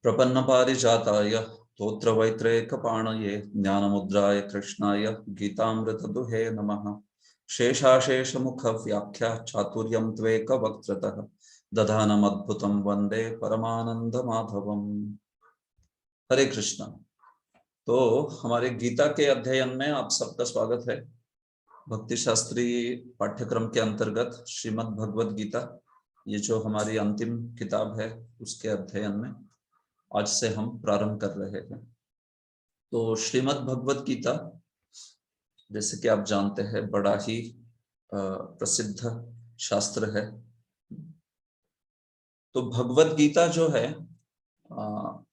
प्रपन्नपारिजाताय तोत्रवैत्रैकपाणये ज्ञानमुद्राय कृष्णाय गीतामृतदुहे नमः। शेषाशेषमुखव्याख्या चातुर्यं त्वेकवक्त्रतः दधानमद्भुतं वन्दे परमानन्दमाधवम्। हरे कृष्णा। तो हमारे गीता के अध्ययन में आप सबका स्वागत है। भक्ति शास्त्री पाठ्यक्रम के अंतर्गत श्रीमद् भगवद गीता, ये जो हमारी अंतिम किताब है, उसके अध्ययन में आज से हम प्रारंभ कर रहे हैं। तो श्रीमद् भगवद गीता, जैसे कि आप जानते हैं, बड़ा ही प्रसिद्ध शास्त्र है। तो भगवद गीता जो है,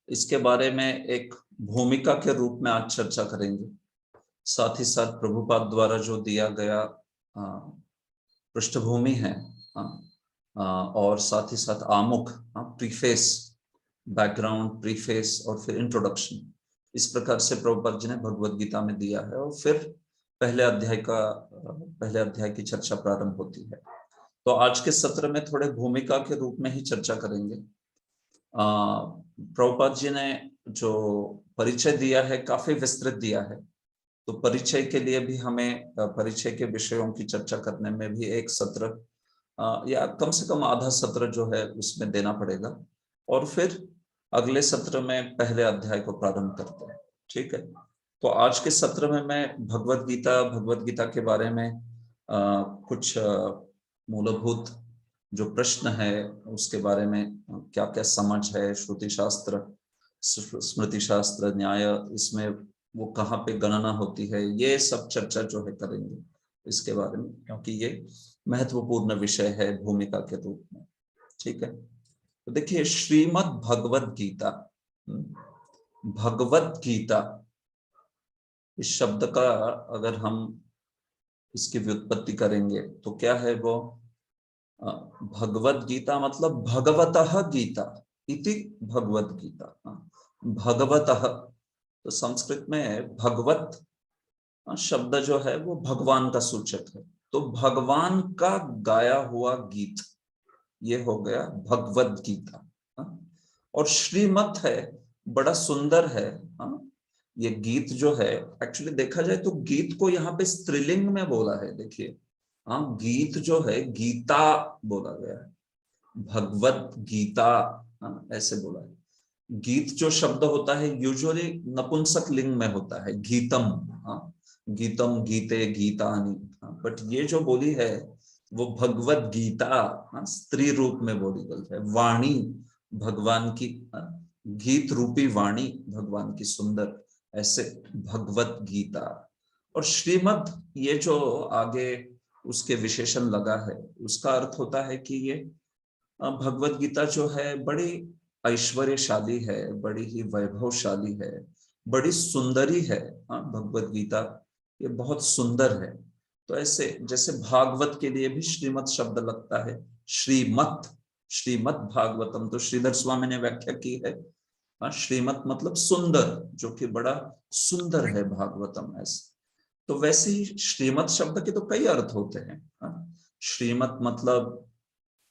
इसके बारे में एक भूमिका के रूप में आज चर्चा करेंगे। साथ ही साथ प्रभुपाद द्वारा जो दिया गया पृष्ठभूमि है, और साथ ही साथ आमुख, प्रीफेस, बैकग्राउंड, प्रीफेस और फिर इंट्रोडक्शन, इस प्रकार से प्रभुपाद जी ने भगवद गीता में दिया है। और फिर पहले अध्याय की चर्चा प्रारंभ होती है। तो आज के सत्र में थोड़े भूमिका के रूप में ही चर्चा करेंगे। प्रभुपाद जी ने जो परिचय दिया है काफी विस्तृत दिया है, तो परिचय के लिए भी हमें परिचय के विषयों की चर्चा करने में भी एक सत्र या कम से कम आधा सत्र जो है उसमें देना पड़ेगा, और फिर अगले सत्र में पहले अध्याय को प्रारंभ करते हैं। ठीक है। तो आज के सत्र में मैं भगवद गीता के बारे में कुछ मूलभूत जो प्रश्न है उसके बारे में, क्या क्या समझ है, श्रुति शास्त्र, स्मृति शास्त्र, न्याय, इसमें वो कहाँ पे गणना होती है, ये सब चर्चा जो है करेंगे इसके बारे में, क्योंकि ये महत्वपूर्ण विषय है भूमिका के रूप में। ठीक है। तो देखिए, श्रीमद् भगवद गीता, भगवद गीता इस शब्द का अगर हम इसकी व्युत्पत्ति करेंगे तो क्या है वो, भगवद गीता मतलब भगवतः गीता इति भगवद गीता। भगवतः, तो संस्कृत में भगवत शब्द जो है वो भगवान का सूचक है। तो भगवान का गाया हुआ गीत, ये हो गया भगवद गीता। और श्रीमत है, बड़ा सुंदर है। ये गीत जो है, एक्चुअली देखा जाए तो गीत को यहाँ पे स्त्रीलिंग में बोला है। देखिए, गीत जो है गीता बोला गया है, भगवद गीता ऐसे बोला है। गीत जो शब्द होता है यूजुअली नपुंसक लिंग में होता है, गीतम, गीतम, गीते, गीतानि। बट ये जो बोली है वो भगवद गीता, स्त्री रूप में बोली गई है। वाणी भगवान की, गीत रूपी वाणी भगवान की सुंदर, ऐसे भगवद गीता। और श्रीमद्, ये जो आगे उसके विशेषण लगा है, उसका अर्थ होता है कि ये भगवद गीता जो है बड़ी ऐश्वर्यशाली है, बड़ी ही वैभवशाली है, बड़ी सुंदरी है। भगवद गीता ये बहुत सुंदर है। तो ऐसे जैसे भागवत के लिए भी श्रीमद् शब्द लगता है, श्रीमत्, श्रीमद् भागवतम, तो श्रीधर स्वामी ने व्याख्या की है, श्रीमत मतलब सुंदर, जो कि बड़ा सुंदर है भागवतम। ऐसे तो वैसे ही श्रीमत शब्द के तो कई अर्थ होते हैं। श्रीमत मतलब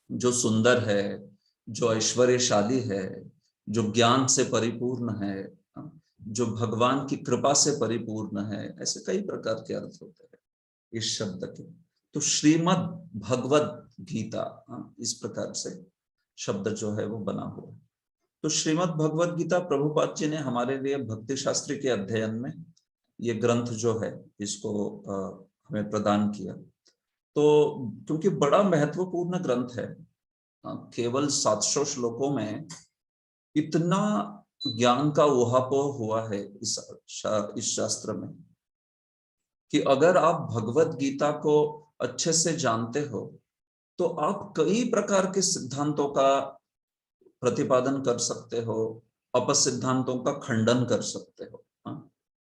जो सुंदर है, जो ऐश्वर्यशाली है, जो ज्ञान से परिपूर्ण है, जो भगवान की कृपा से परिपूर्ण है, ऐसे कई प्रकार के अर्थ होते हैं इस शब्द के। तो श्रीमद् भगवद गीता, इस प्रकार से शब्द जो है वो बना हुआ है। तो श्रीमद् भगवद गीता प्रभुपाद जी ने हमारे लिए भक्ति शास्त्री के अध्ययन में ये ग्रंथ जो है इसको हमें प्रदान किया। तो क्योंकि बड़ा महत्वपूर्ण ग्रंथ है, केवल 700 श्लोकों में इतना ज्ञान का उहापोह हुआ है इस शास्त्र में, कि अगर आप भगवद गीता को अच्छे से जानते हो तो आप कई प्रकार के सिद्धांतों का प्रतिपादन कर सकते हो, अपसिद्धांतों का खंडन कर सकते हो।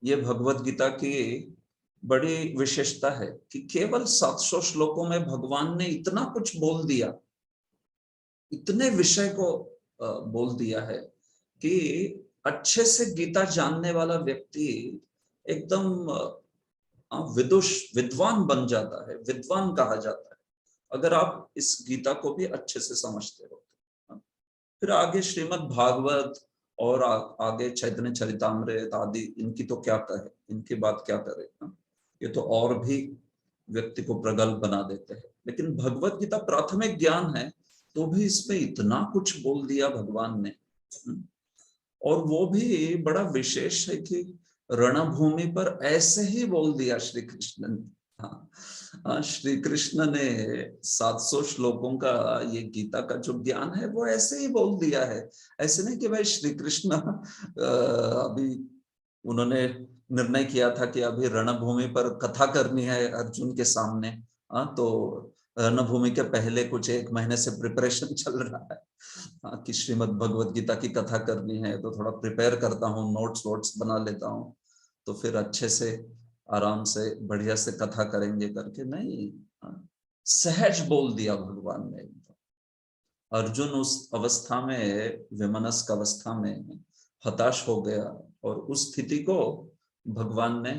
ये भगवद गीता की बड़ी विशेषता है कि केवल 700 श्लोकों में भगवान ने इतना कुछ बोल दिया, इतने विषय को बोल दिया है कि अच्छे से गीता जानने वाला व्यक्ति एकदम विद्वान बन जाता है, विद्वान कहा जाता है, अगर आप इस गीता को भी अच्छे से समझते हो। फिर आगे श्रीमद् भागवत और आगे चैतन्य चरितामृत आदि, इनकी तो क्या कहे, इनकी बात क्या करे, ये तो और भी व्यक्ति को प्रगल्भ बना देते हैं। लेकिन भगवत गीता प्राथमिक ज्ञान है, तो भी इसमें इतना कुछ बोल दिया भगवान ने। और वो भी बड़ा विशेष है कि रणभूमि पर ऐसे ही बोल दिया श्री कृष्ण ने। श्री कृष्ण ने 700 श्लोकों का ये गीता का जो ज्ञान है वो ऐसे ही बोल दिया है। ऐसे नहीं कि भाई श्री कृष्ण अभी उन्होंने निर्णय किया था कि अभी रणभूमि पर कथा करनी है अर्जुन के सामने, तो रणभूमि के पहले कुछ 1 महीने से प्रिपरेशन चल रहा है कि श्रीमद् भगवद गीता की कथा करनी है, तो थोड़ा प्रिपेयर करता हूँ, नोट्स वोट्स बना लेता हूँ, तो फिर अच्छे से आराम से बढ़िया से कथा करेंगे करके नहीं, सहज बोल दिया भगवान ने। अर्जुन उस अवस्था में, विमनस्क अवस्था में हताश हो गया, और उस स्थिति को भगवान ने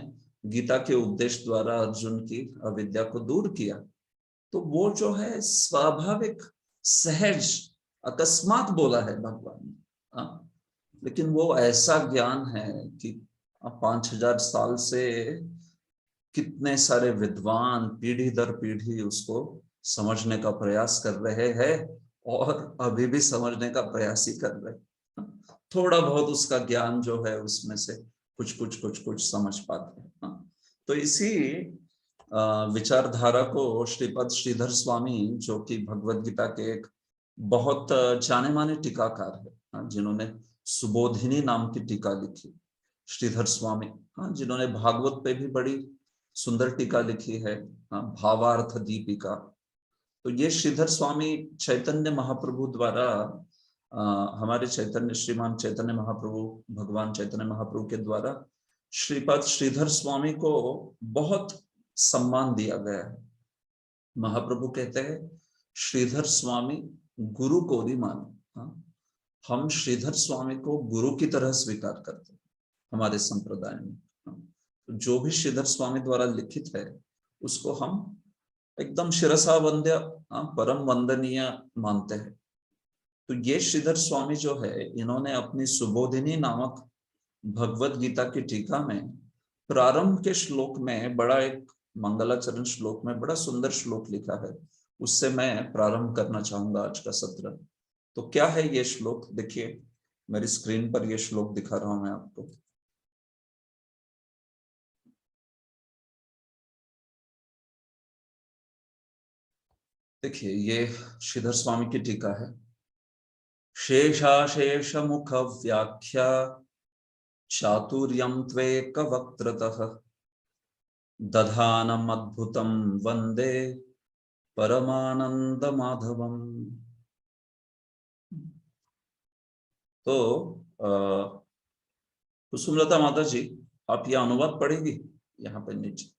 गीता के उपदेश द्वारा अर्जुन की अविद्या को दूर किया। तो वो जो है स्वाभाविक, सहज, अकस्मात बोला है भगवान ने। लेकिन वो ऐसा ज्ञान है कि 5000 साल से कितने सारे विद्वान पीढ़ी दर पीढ़ी उसको समझने का प्रयास कर रहे हैं, और अभी भी समझने का प्रयास ही कर रहे हैं। थोड़ा बहुत उसका ज्ञान जो है उसमें से कुछ समझ पाते हैं। तो इसी विचारधारा को श्रीपद श्रीधर स्वामी, जो कि भगवद गीता के एक बहुत जाने माने टीकाकार है, जिन्होंने सुबोधिनी नाम की टीका लिखी, श्रीधर स्वामी, जिन्होंने भागवत पे भी बड़ी सुंदर टीका लिखी है, भावार्थ दीपिका। तो ये श्रीधर स्वामी चैतन्य महाप्रभु द्वारा, हमारे चैतन्य श्रीमान चैतन्य महाप्रभु, भगवान चैतन्य महाप्रभु के द्वारा श्रीपद श्रीधर स्वामी को बहुत सम्मान दिया गया है। महाप्रभु कहते हैं श्रीधर स्वामी गुरु को भी माने। हम श्रीधर स्वामी को गुरु की तरह स्वीकार करते हैं हमारे संप्रदाय में। जो भी श्रीधर स्वामी द्वारा लिखित है उसको हम एकदम शिरसा वंद्य, परम वंदनीय मानते हैं। तो ये श्रीधर स्वामी जो है, इन्होंने अपनी सुबोधिनी नामक भगवत गीता की टीका में प्रारंभ के श्लोक में बड़ा एक मंगलाचरण श्लोक में बड़ा सुंदर श्लोक लिखा है। उससे मैं प्रारंभ करना चाहूंगा आज का सत्र। तो क्या है ये श्लोक? देखिए, मेरी स्क्रीन पर ये श्लोक दिखा रहा हूं मैं आपको। देखिए, ये श्रीधर स्वामी की टीका है। शेषाशेष मुख व्याख्या चातुर्यं त्वेक वक्त्रतः दधानम अद्भुतम वंदे परमानंद माधवम। तो कुसुमलता माता जी, आप यह अनुवाद पढ़ेगी यहाँ पर नीचे।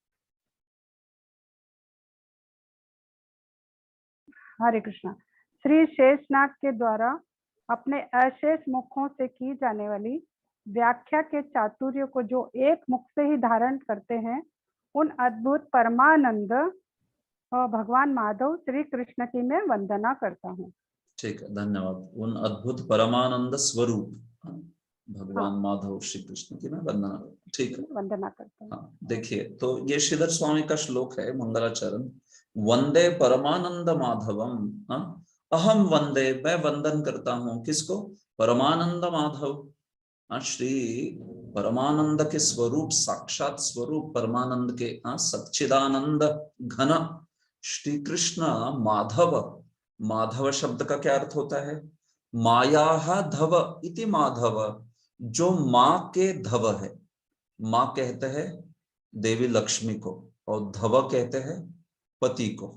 हरे कृष्णा। श्री शेषनाग के द्वारा अपने अशेष मुखों से की जाने वाली व्याख्या के चातुर्य को जो एक मुख से ही धारण करते हैं, उन अद्भुत परमानंद भगवान माधव श्री कृष्ण की मैं वंदना करता हूँ। ठीक है, धन्यवाद। उन अद्भुत परमानंद स्वरूप भगवान माधव श्री कृष्ण की मैं वंदना, ठीक है, वंदना करता हूँ। देखिए, तो ये श्रीधर स्वामी का श्लोक है, मंगलाचरण। वंदे परमानंद माधवम, अहम वंदे, मैं वंदन करता हूँ किसको? परमानंद माधव। श्री परमानंद के स्वरूप, साक्षात स्वरूप परमानंद के, सच्चिदानंद घन श्री कृष्ण माधव। माधव शब्द का क्या अर्थ होता है? माया धव इति माधव, जो माँ के धव है। माँ कहते हैं देवी लक्ष्मी को, और धव कहते हैं पति को।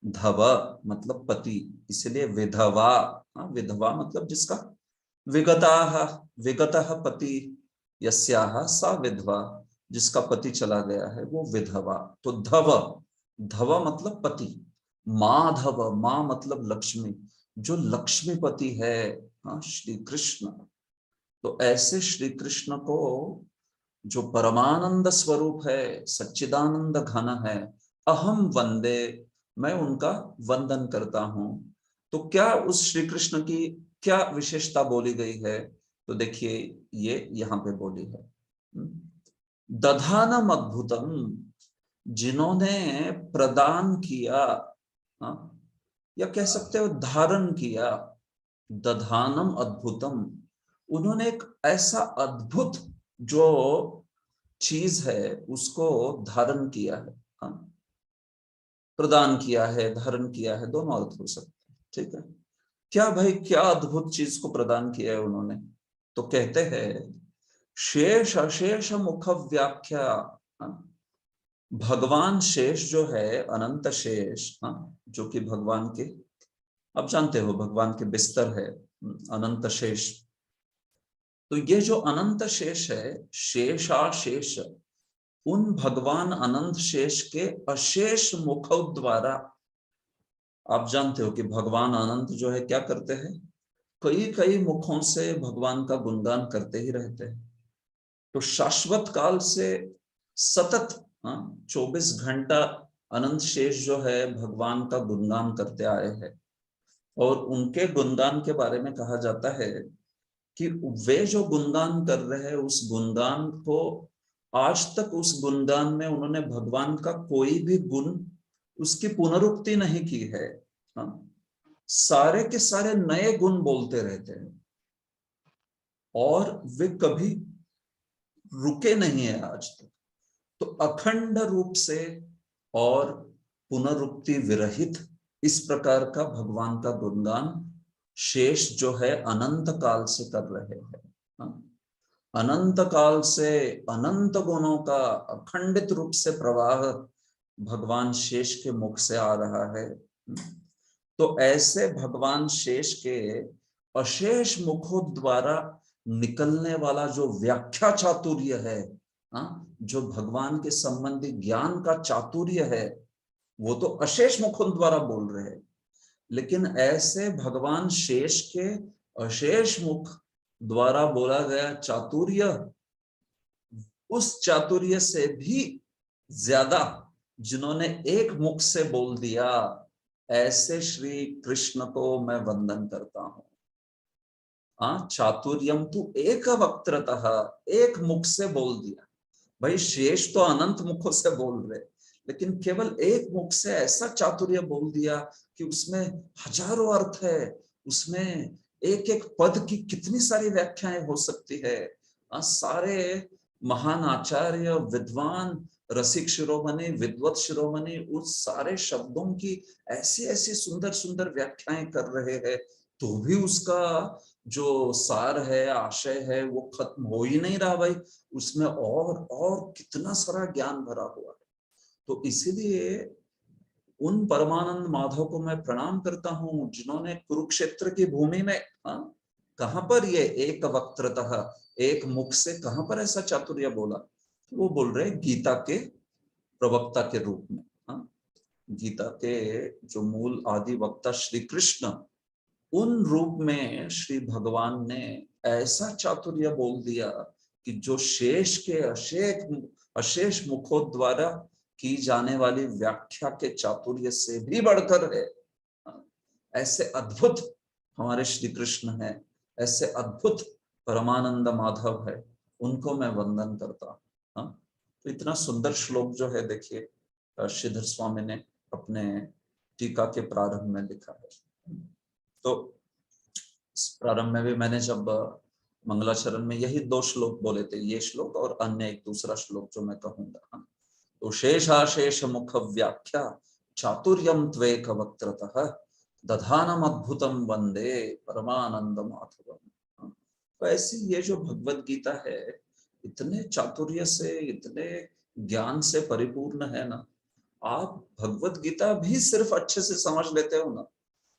धव मतलब पति, इसलिए विधवा, विधवा मतलब जिसका विगतः पति, यस्याः सा विधवा, जिसका पति चला गया है वो विधवा। तो धव, धव मतलब पति। माधव, माँ मतलब लक्ष्मी, जो लक्ष्मीपति है श्री कृष्ण। तो ऐसे श्री कृष्ण को जो परमानंद स्वरूप है, सच्चिदानंद घन है, अहम वंदे, मैं उनका वंदन करता हूं। तो क्या उस श्री कृष्ण की क्या विशेषता बोली गई है तो देखिए ये यहाँ पे बोली है, दधानम अद्भुतम, जिन्होंने प्रदान किया, हाँ, या कह सकते हो धारण किया, दधानम अद्भुतम, उन्होंने एक ऐसा अद्भुत जो चीज है उसको धारण किया है, हाँ, प्रदान किया है, धारण किया है, दोनों अर्थ हो सकते हैं, ठीक है। क्या भाई, क्या अद्भुत चीज को प्रदान किया है उन्होंने? तो कहते हैं शेष अशेष मुख व्याख्या, हाँ, भगवान शेष जो है, अनंत शेष, हाँ, जो कि भगवान के, आप जानते हो भगवान के बिस्तर है, अनंत शेष। तो ये जो अनंत शेष है, शेषाशेष, उन भगवान अनंत शेष के अशेष मुखों द्वारा, आप जानते हो कि भगवान अनंत जो है क्या करते हैं, कई कई मुखों से भगवान का गुणगान करते ही रहते हैं। तो शाश्वत काल से सतत, हाँ, 24 घंटा अनंत शेष जो है भगवान का गुणगान करते आए हैं। और उनके गुणगान के बारे में कहा जाता है कि वे जो गुणगान कर रहे हैं, उस गुणगान को आज तक, उस गुणगान में उन्होंने भगवान का कोई भी गुण, उसकी पुनरुक्ति नहीं की है, हाँ, सारे के सारे नए गुण बोलते रहते हैं और वे कभी रुके नहीं है आज तक। तो अखंड रूप से और पुनरुक्ति विरहित इस प्रकार का भगवान का गुणगान शेष जो है अनंत काल से कर रहे हैं, हाँ? अनंत काल से अनंत गुणों का अखंडित रूप से प्रवाह भगवान शेष के मुख से आ रहा है। तो ऐसे भगवान शेष के अशेष मुखों द्वारा निकलने वाला जो व्याख्या चातुर्य है, हाँ, जो भगवान के संबंधी ज्ञान का चातुर्य है, वो तो अशेष मुखों द्वारा बोल रहे हैं, लेकिन ऐसे भगवान शेष के अशेष मुख द्वारा बोला गया चातुर्य, उस चातुर्य से भी ज्यादा जिन्होंने एक मुख से बोल दिया, ऐसे श्री कृष्ण को मैं वंदन करता हूं। चातुर्यम तू एक वक्त्रतः, एक मुख से बोल दिया। भाई शेष तो अनंत मुखों से बोल रहे, लेकिन केवल एक मुख से ऐसा चातुर्य बोल दिया कि उसमें हजारों अर्थ है, उसमें एक एक पद की कितनी सारी व्याख्याएं हो सकती है। सारे महान आचार्य, विद्वान, रसिक शिरोमणि, विद्वत शिरोमणि उस सारे शब्दों की ऐसी ऐसी सुंदर सुंदर व्याख्याएं कर रहे हैं, तो भी उसका जो सार है, आशय है, वो खत्म हो ही नहीं रहा भाई, उसमें और कितना सारा ज्ञान भरा हुआ है। तो इसीलिए उन परमानंद माधव को मैं प्रणाम करता हूं, जिन्होंने कुरुक्षेत्र की भूमि में, कहां पर ये एक वक्त्रतः, एक मुख से कहां पर ऐसा चातुर्य बोला? तो वो बोल रहे गीता के प्रवक्ता के रूप में, गीता के जो मूल आदि वक्ता श्री कृष्ण, उन रूप में श्री भगवान ने ऐसा चातुर्य बोल दिया कि जो शेष के अशेष मुखों द्वारा की जाने वाली व्याख्या के चातुर्य से भी बढ़कर है। ऐसे अद्भुत हमारे श्री कृष्ण हैं, ऐसे अद्भुत परमानंद माधव है, उनको मैं वंदन करता हूं। तो इतना सुंदर श्लोक जो है, देखिए श्रीधर स्वामी ने अपने टीका के प्रारंभ में लिखा है। तो प्रारंभ में भी मैंने जब मंगलाचरण में यही 2 श्लोक बोले थे, ये श्लोक और अन्य एक दूसरा श्लोक जो मैं कहूंगा। तो शेषाशेष मुख व्याख्या चातुर्यम त्वेक वक्त्रतः दधानम अद्भुतम वंदे परमानंद माधवम। तो ऐसी ये जो भगवत गीता है, इतने चातुर्य से, इतने ज्ञान से परिपूर्ण है ना। आप भगवत गीता भी सिर्फ अच्छे से समझ लेते हो ना,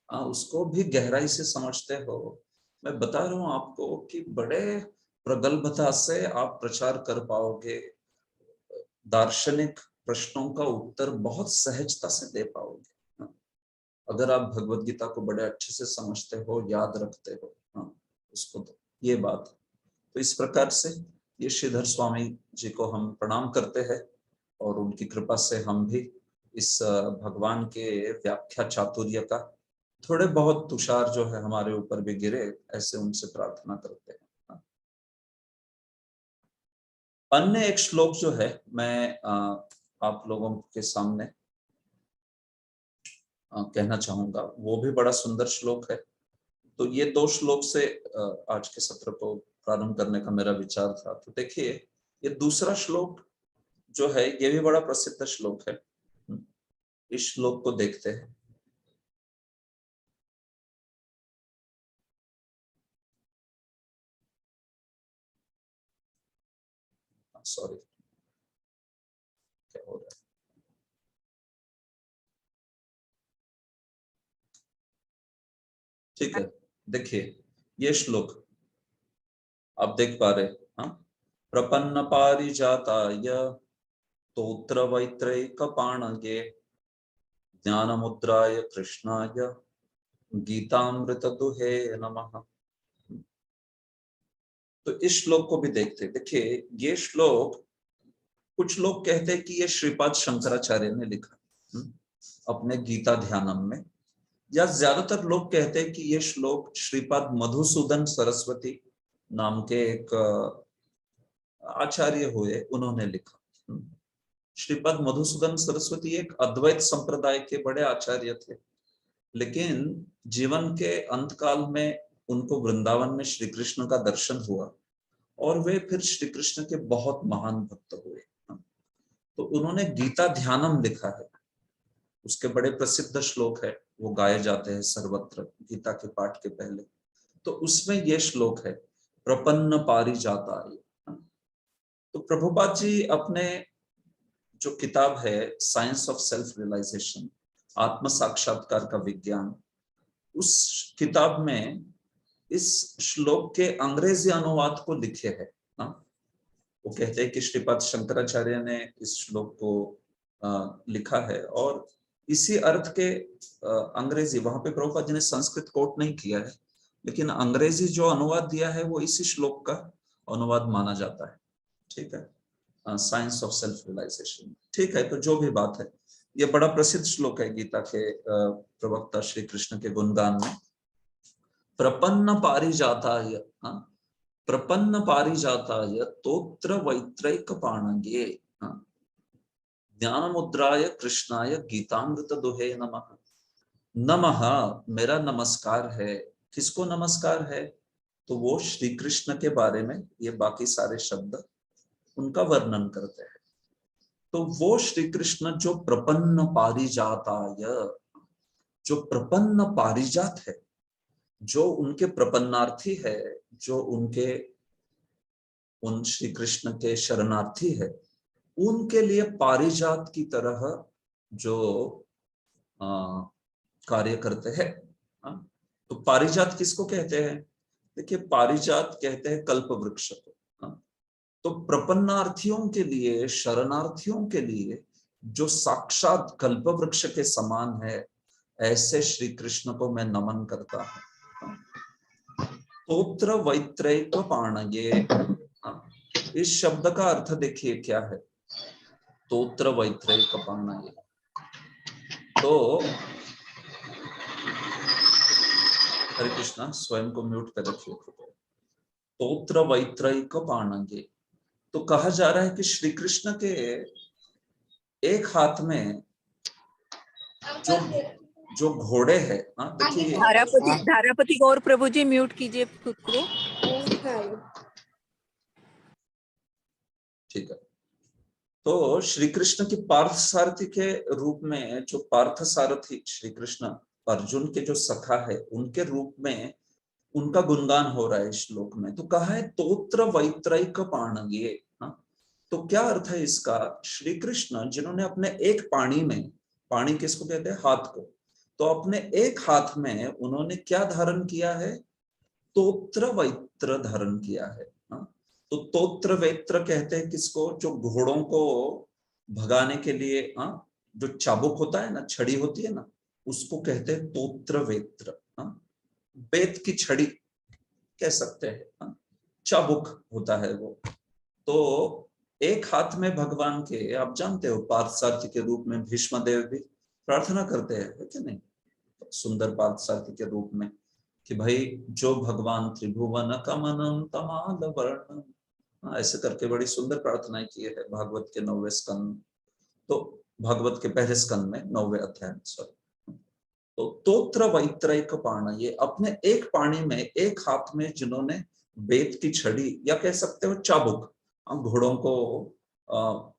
उसको भी गहराई से समझते हो, मैं बता रहा हूं आपको कि बड़े प्रगल्भता से आप प्रचार कर पाओगे, दार्शनिक प्रश्नों का उत्तर बहुत सहजता से दे पाओगे, अगर आप भगवत गीता को बड़े अच्छे से समझते हो, याद रखते हो, उसको। तो ये बात, तो इस प्रकार से ये श्रीधर स्वामी जी को हम प्रणाम करते हैं, और उनकी कृपा से हम भी इस भगवान के व्याख्या चातुर्य का थोड़े बहुत तुषार जो है हमारे ऊपर भी गिरे, ऐसे उनसे प्रार्थना करते हैं। अन्य एक श्लोक जो है मैं आप लोगों के सामने कहना चाहूंगा, वो भी बड़ा सुंदर श्लोक है। तो ये 2 श्लोक से आज के सत्र को प्रारंभ करने का मेरा विचार था। तो देखिए, ये दूसरा श्लोक जो है ये भी बड़ा प्रसिद्ध श्लोक है। इस श्लोक को देखते हैं। सॉरी, क्या हो रहा है? ठीक है, देखिए ये श्लोक आप देख पा रहे। हाँ, प्रपन्न पारिजाताय तोत्र वैत्रैक पाणगे ज्ञान मुद्राय कृष्णाय गीतामृत दुहे नमः। तो इस श्लोक को भी देखते। देखिए, ये श्लोक कुछ लोग कहते हैं कि ये श्रीपाद शंकराचार्य ने लिखा अपने गीता ध्यानम में, या ज्यादातर लोग कहते हैं कि ये श्लोक श्रीपाद मधुसूदन सरस्वती नाम के एक आचार्य हुए, उन्होंने लिखा। श्रीपाद मधुसूदन सरस्वती एक अद्वैत संप्रदाय के बड़े आचार्य थे, लेकिन जीवन के अंतकाल में उनको वृंदावन में श्री कृष्ण का दर्शन हुआ और वे फिर श्री कृष्ण के बहुत महान भक्त हुए। तो उन्होंने गीता ध्यानम लिखा है, उसके बड़े प्रसिद्ध श्लोक है, वो गाए जाते हैं सर्वत्र गीता के पाठ के पहले। तो उसमें ये श्लोक है, प्रपन्न पारिजाताय। तो प्रभुपाद जी अपने जो किताब है साइंस ऑफ सेल्फ रियलाइजेशन, आत्म साक्षात्कार का विज्ञान, उस किताब में इस श्लोक के अंग्रेजी अनुवाद को लिखे हैं। वो कहते हैं कि श्रीपाद शंकराचार्य ने इस श्लोक को लिखा है और इसी अर्थ के अंग्रेजी, वहां पे प्रभुपाद जी ने संस्कृत कोट नहीं किया है, लेकिन अंग्रेजी जो अनुवाद दिया है वो इसी श्लोक का अनुवाद माना जाता है। ठीक है, साइंस ऑफ सेल्फ रियलाइजेशन। ठीक है, तो जो भी बात है, ये बड़ा प्रसिद्ध श्लोक है गीता के प्रवक्ता श्री कृष्ण के गुणगान में। प्रपन्न पारिजाताय, प्रपन्न पारिजाताय तोत्र वैत्रैक पाणगे ज्ञान मुद्राय कृष्णाय गीतामृत दुहे नमः। नमः, मेरा नमस्कार है। किसको नमस्कार है? तो वो श्री कृष्ण के बारे में ये बाकी सारे शब्द उनका वर्णन करते हैं। तो वो श्री कृष्ण जो प्रपन्न पारिजाताय, जो प्रपन्न पारिजात है, जो उनके प्रपन्नार्थी है, जो उनके उन श्री कृष्ण के शरणार्थी है, उनके लिए पारिजात की तरह जो कार्य करते हैं। तो पारिजात किसको कहते हैं? देखिए, पारिजात कहते हैं कल्प वृक्ष को। तो प्रपन्नार्थियों के लिए, शरणार्थियों के लिए जो साक्षात कल्प वृक्ष के समान है, ऐसे श्री कृष्ण को मैं नमन करता हूं। तोत्र वैत्रैक पाणगे, इस शब्द का अर्थ देखिए क्या है, तोत्र वैत्रैक पाणगे। तो हरे कृष्णा, स्वयं को म्यूट कर रखिए कृपया। तोत्र वैत्रैक पाणगे, तो कहा जा रहा है कि श्री कृष्ण के एक हाथ में जो घोड़े हैं, देखिए धारापति गौर प्रभु जी म्यूट कीजिए खुद को। ठीक है। तो श्री कृष्ण की पार्थ सारथी के रूप में, जो पार्थ सारथी श्री कृष्ण अर्जुन के जो सखा है, उनके रूप में उनका गुणगान हो रहा है इस श्लोक में। तो कहा है तोत्र वैत्रैक पाणगे। तो क्या अर्थ है इसका? श्री कृष्ण जिन्होंने अपने एक पाणी में, पाणी किसको कहते हैं? हाथ को, तो अपने एक हाथ में उन्होंने क्या धारण किया है? तोत्र वैत्र धारण किया है। तो तोत्र वैत्र कहते हैं किसको? जो घोड़ों को भगाने के लिए जो चाबुक होता है ना, छड़ी होती है ना, उसको कहते हैं तोत्र वैत्र। बेत की छड़ी कह सकते हैं, चाबुक होता है वो। तो एक हाथ में भगवान के, आप जानते हो पार्थसारथी के रूप में भीष्म देव भी प्रार्थना करते हैं, है कि नहीं? सुंदर पार्थसारथी के रूप में कि भाई जो भगवान त्रिभुवन कमनम तमाल वर्णम ऐसे करके बड़ी सुंदर प्रार्थनाएं की है भागवत के 9वें स्कंद, तो भागवत के पहले स्कंद में 9वें अध्याय, सॉरी। तो तोत्र वैत्रैक पाण, ये अपने एक पाणी में, एक हाथ में जिन्होंने बेत की छड़ी या कह सकते हो चाबुक, घोड़ों को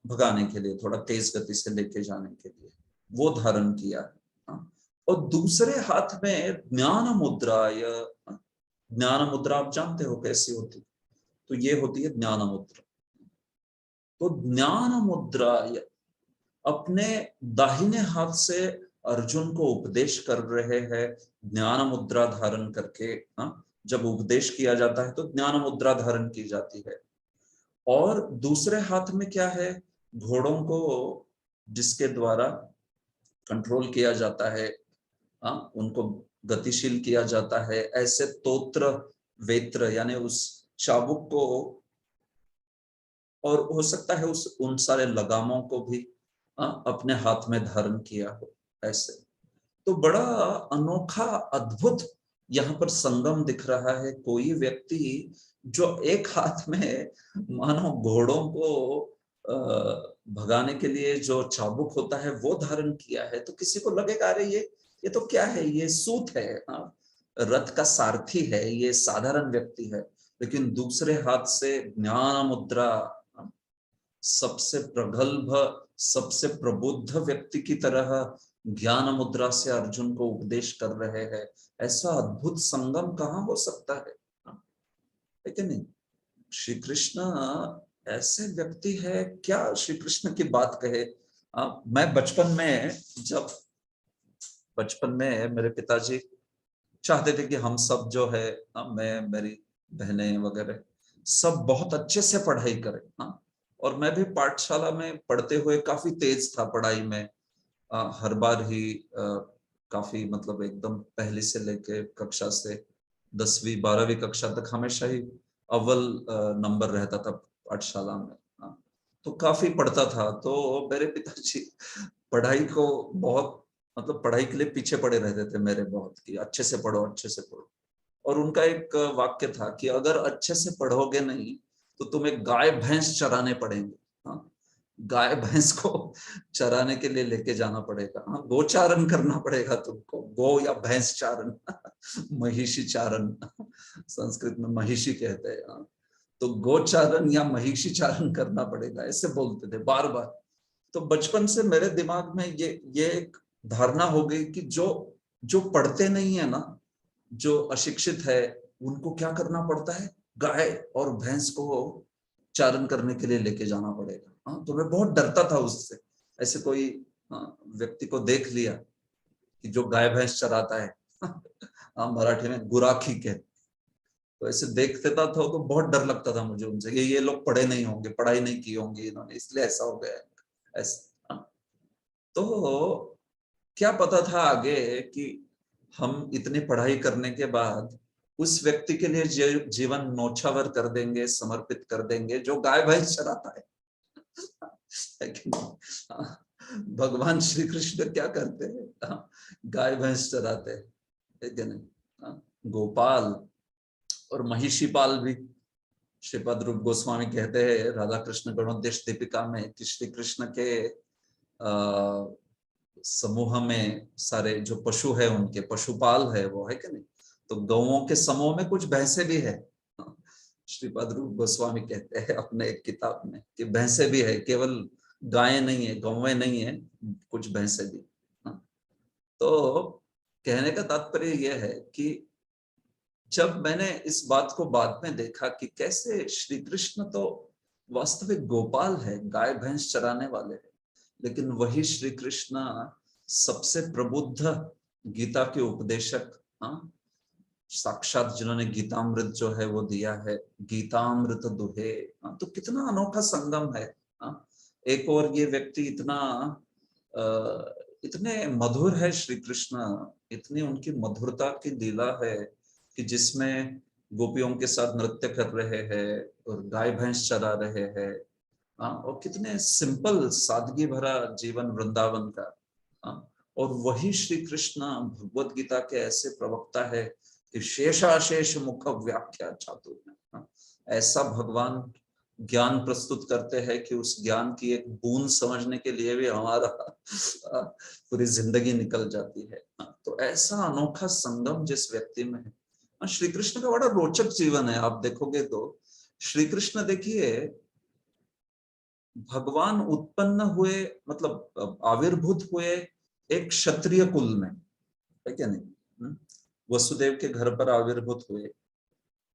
भगाने के लिए, थोड़ा तेज गति से लेके जाने के लिए वो धारण किया है। और दूसरे हाथ में ज्ञान मुद्रा, या ज्ञान मुद्रा आप जानते हो कैसी होती, तो ये होती है ज्ञान मुद्रा। तो ज्ञान मुद्रा अपने दाहिने हाथ से अर्जुन को उपदेश कर रहे हैं, ज्ञान मुद्रा धारण करके। जब उपदेश किया जाता है तो ज्ञान मुद्रा धारण की जाती है। और दूसरे हाथ में क्या है, घोड़ों को जिसके द्वारा कंट्रोल किया जाता है, उनको गतिशील किया जाता है, ऐसे तोत्र वेत्र यानी उस चाबुक को, और हो सकता है उस उन सारे लगामों को भी अपने हाथ में धारण किया हो ऐसे। तो बड़ा अनोखा अद्भुत यहाँ पर संगम दिख रहा है। कोई व्यक्ति जो एक हाथ में मानो घोड़ों को भगाने के लिए जो चाबुक होता है वो धारण किया है, तो किसी को लगेगा अरे ये तो क्या है, ये सूत है, रथ का सारथी है, ये साधारण व्यक्ति है। लेकिन दूसरे हाथ से ज्ञान मुद्रा, सबसे प्रगल्भ, सबसे प्रबुद्ध व्यक्ति की तरह ज्ञान मुद्रा से अर्जुन को उपदेश कर रहे हैं। ऐसा अद्भुत संगम कहाँ हो सकता है कि नहीं? श्री कृष्ण ऐसे व्यक्ति है, क्या श्री कृष्ण की बात कहे। मैं बचपन में मेरे पिताजी चाहते थे कि हम सब जो है, मैं, मेरी बहनें वगैरह सब बहुत अच्छे से पढ़ाई करें। और मैं भी पाठशाला में पढ़ते हुए काफी तेज था पढ़ाई में, हर बार ही काफी मतलब एकदम पहली से लेके कक्षा से 10वीं 12वीं कक्षा तक हमेशा ही अव्वल नंबर रहता था पाठशाला में। तो काफी पढ़ता था। तो मेरे पिताजी पढ़ाई को बहुत, मतलब पढ़ाई के लिए पीछे पड़े रहते थे मेरे बहुत, कि अच्छे से पढ़ो, अच्छे से पढ़ो। और उनका एक वाक्य था कि अगर अच्छे से पढ़ोगे नहीं तो तुम्हें गाय भैंस चराने पड़ेंगे। गाय भैंस को चराने के लिए लेके जाना पड़ेगा, गोचारण करना पड़ेगा तुमको, गो या भैंस चारण महिषी चारण, संस्कृत में महिषी कहते हैं। तो गोचारण या महिषी चारण करना पड़ेगा, ऐसे बोलते थे बार बार। तो बचपन से मेरे दिमाग में ये एक धारणा हो गई कि जो पढ़ते नहीं है ना, जो अशिक्षित है, उनको क्या करना पड़ता है, गाय और भैंस को चारण करने के लिए लेके जाना पड़ेगा। तो मैं बहुत डरता था उससे। ऐसे कोई व्यक्ति को देख लिया कि जो गाय भैंस चराता है, मराठी में गुराखी कहते, तो ऐसे देखते था तो बहुत डर लगता था मुझे उनसे, ये लोग पढ़े नहीं होंगे, पढ़ाई नहीं की होंगी इन्होंने, इसलिए ऐसा हो गया ऐसा। तो क्या पता था आगे कि हम इतनी पढ़ाई करने के बाद उस व्यक्ति के लिए जीवन नौछावर कर देंगे, समर्पित कर देंगे जो गाय भैंस चराता है। भगवान श्री कृष्ण क्या करते हैं, गाय भैंस चराते हैं, गोपाल और महिषीपाल भी। श्रीपद रूप गोस्वामी कहते हैं राधा कृष्ण गणोद्देश दीपिका में कि श्री कृष्ण के समूह में सारे जो पशु है उनके पशुपाल है वो, है कि नहीं? तो गौओं के समूह में कुछ भैंसे भी है। श्रीपद रूप गोस्वामी कहते हैं अपने एक किताब में कि भैंसे भी है, केवल गायें नहीं है, गौएं नहीं है, कुछ भैंसे भी। तो कहने का तात्पर्य यह है कि जब मैंने इस बात को बाद में देखा कि कैसे श्री कृष्ण तो वास्तविक गोपाल है, गाय भैंस चराने वाले हैं, लेकिन वही श्री कृष्ण सबसे प्रबुद्ध गीता के उपदेशक, साक्षात जिन्होंने गीतामृत जो है वो दिया है, गीतामृत दुहे। तो कितना अनोखा संगम है। एक और ये व्यक्ति इतने मधुर है श्री कृष्ण, इतनी उनकी मधुरता की लीला है कि जिसमें गोपियों के साथ नृत्य कर रहे हैं और गाय भैंस चरा रहे हैं। और कितने सिंपल सादगी भरा जीवन वृंदावन का। और वही श्री कृष्ण भगवत गीता के ऐसे प्रवक्ता है कि शेषाशेष मुख व्याख्या चातुर्य। ऐसा भगवान ज्ञान प्रस्तुत करते हैं कि उस ज्ञान की एक बूंद समझने के लिए भी हमारा पूरी जिंदगी निकल जाती है। तो ऐसा अनोखा संगम जिस व्यक्ति में है। श्री कृष्ण का बड़ा रोचक जीवन है। आप देखोगे तो श्री कृष्ण, देखिए, भगवान उत्पन्न हुए, मतलब आविर्भूत हुए एक क्षत्रिय कुल में, है क्या नहीं? वसुदेव के घर पर आविर्भूत हुए,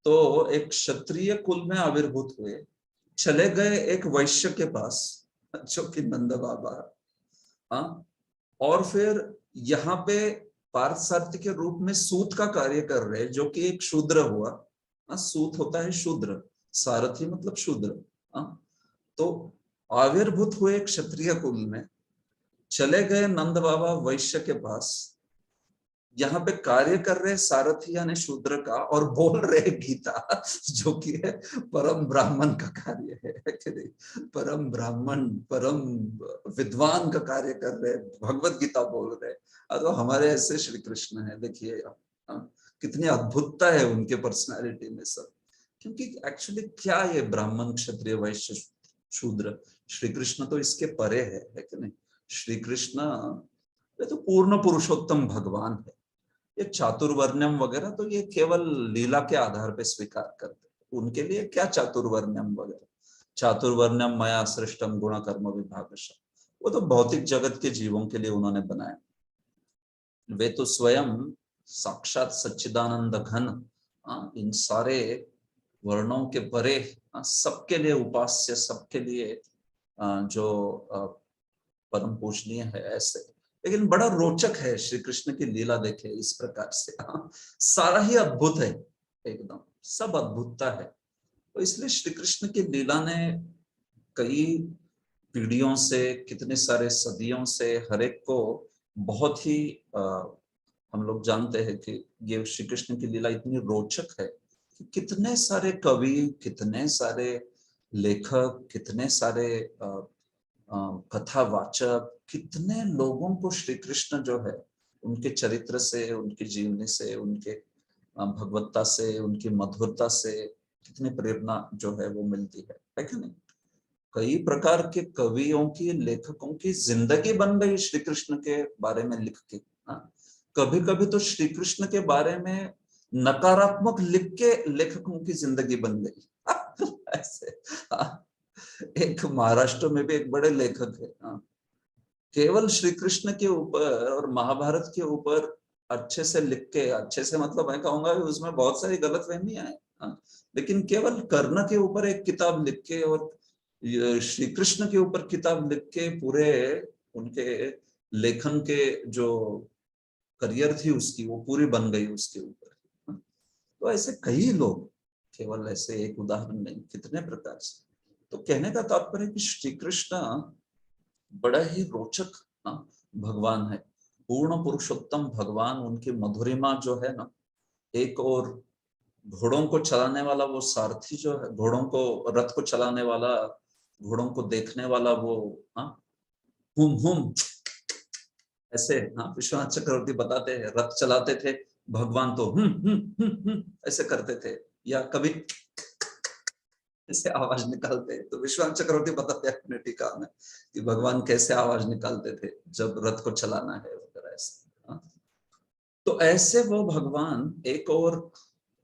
तो एक क्षत्रिय कुल में आविर्भूत हुए, चले गए एक वैश्य के पास जो कि नंद बाबा, हाँ, और फिर यहाँ पे पार्थसारथी के रूप में सूत का कार्य कर रहे, जो कि एक शूद्र हुआ। सूत होता है शूद्र, सारथी मतलब शूद्र। तो आविर्भूत हुए क्षत्रिय कुल में, चले गए नंद बाबा वैश्य के पास, यहाँ पे कार्य कर रहे सारथी यानी शूद्र का, और बोल रहे गीता, जो कि है परम ब्राह्मण का कार्य है कि नहीं? परम ब्राह्मण, परम विद्वान का कार्य कर रहे, भगवत गीता बोल रहे। तो हमारे ऐसे श्री कृष्ण है, देखिए कितनी अद्भुतता है उनके पर्सनालिटी में सब। क्योंकि एक्चुअली क्या ये ब्राह्मण, क्षत्रिय, वैश्य, शूद्र, श्री कृष्ण तो इसके परे है कि नहीं? श्री कृष्ण ये तो पूर्ण पुरुषोत्तम भगवान है। ये चातुर्वर्ण्यम वगैरह तो ये केवल लीला के आधार पे स्वीकार करते हैं। उनके लिए क्या चातुर्वर्ण्यम वगैरह? चातुर्वर्ण्यम मया सृष्टम गुण कर्म विभागश, वो तो भौतिक जगत के जीवों के लिए उन्होंने बनाया। वे तो स्वयं साक्षात सच्चिदानंद घन, इन सारे वर्णों के परे, सबके लिए उपास्य, सबके लिए जो परम पूजनीय है ऐसे। लेकिन बड़ा रोचक है श्री कृष्ण की लीला, देखे इस प्रकार से। सारा ही अद्भुत है, एकदम सब अद्भुतता है। तो इसलिए श्री कृष्ण की लीला ने कई पीढ़ियों से, कितने सारे सदियों से हर एक को बहुत ही हम लोग जानते हैं कि ये श्री कृष्ण की लीला इतनी रोचक है कि कितने सारे कवि, कितने सारे लेखक, कितने सारे कथावाचक, कितने लोगों को श्री कृष्ण जो है उनके चरित्र से, उनकी जीवनी से, उनके भगवत्ता से, उनकी मधुरता से कितनी प्रेरणा जो है वो मिलती है कि नहीं? कई प्रकार के कवियों की, लेखकों की जिंदगी बन गई श्री कृष्ण के बारे में लिख के। कभी कभी तो श्री कृष्ण के बारे में नकारात्मक लिख के लेखकों की जिंदगी बन गई। ऐसे एक महाराष्ट्र में भी एक बड़े लेखक है, केवल श्री कृष्ण के ऊपर और महाभारत के ऊपर अच्छे से लिख के, अच्छे से मतलब मैं कहूंगा कि उसमें बहुत सारी गलतफहमियां हैं, लेकिन केवल कर्ण के ऊपर एक किताब लिख के और श्री कृष्ण के ऊपर किताब लिख के पूरे उनके लेखन के जो करियर थी उसकी, वो पूरी बन गई उसके ऊपर। तो ऐसे कई लोग, केवल ऐसे एक उदाहरण नहीं, कितने प्रकार से। तो कहने का तात्पर्य कि श्री कृष्ण बड़ा ही रोचक भगवान है, पूर्ण पुरुषोत्तम भगवान। उनकी मधुरिमा जो है ना, एक और घोड़ों को चलाने वाला वो सारथी जो है, घोड़ों को, रथ को चलाने वाला, घोड़ों को देखने वाला वो, हुम हुम ऐसे, विश्वनाथ चक्रवर्ती बताते हैं रथ चलाते थे भगवान, तो ऐसे करते थे, या कभी ऐसे आवाज निकालते। तो विश्वनाथ चक्रवर्ती बताते हैं अपने टीका में कि भगवान कैसे आवाज निकालते थे जब रथ को चलाना है वगैरह ऐसे। तो ऐसे वो भगवान एक और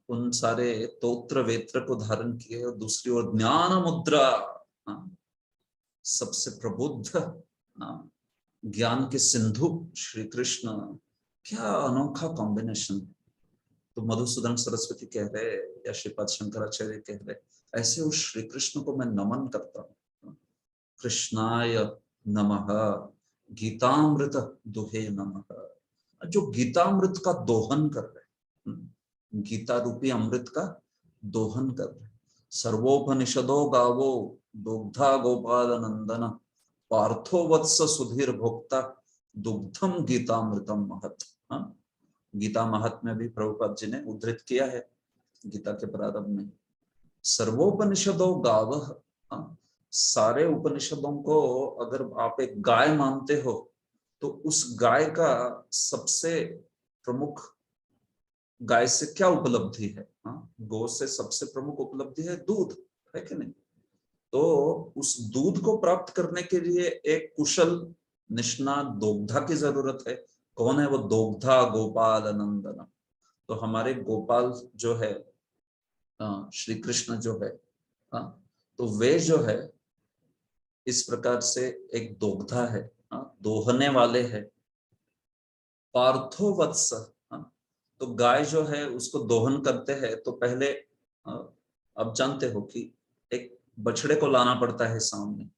उन सारे तोत्र वेत्र को धारण किए, और दूसरी ओर ज्ञान मुद्रा, सबसे प्रबुद्ध, ज्ञान के सिंधु श्री कृष्ण। क्या अनोखा कॉम्बिनेशन। तो मधुसूदन सरस्वती कह रहे या श्रीपाद शंकराचार्य कह रहे, ऐसे उस श्री कृष्ण को मैं नमन करता हूँ। कृष्णाय नमः, गीतामृत दुहे नमः। जो गीतामृत का दोहन कर रहे, गीता रूपी अमृत का दोहन कर रहे। सर्वोपनिषदो गावो दुग्धा गोपाल नंदन, पार्थो वत्स सुधीर भोक्ता, दुग्धम गीतामृतम महत। गीता महात्म्य भी प्रभुपाद जी ने उद्धृत किया है गीता के प्रारंभ में। सर्वोपनिषदों गावः, सारे उपनिषदों को अगर आप एक गाय मानते हो, तो उस गाय का सबसे प्रमुख, गाय से क्या उपलब्धि है? गौ से सबसे प्रमुख उपलब्धि है दूध, है कि नहीं? तो उस दूध को प्राप्त करने के लिए एक कुशल निष्णात दोग्धा की जरूरत है। कौन है वो दोग्धा? गोपाल नंदन। तो हमारे गोपाल जो है श्री कृष्ण जो है, तो वे जो है इस प्रकार से एक दोग्धा है, दोहने वाले है। पार्थो वत्स, तो गाय जो है उसको दोहन करते हैं तो पहले अब जानते हो कि एक बछड़े को लाना पड़ता है सामने।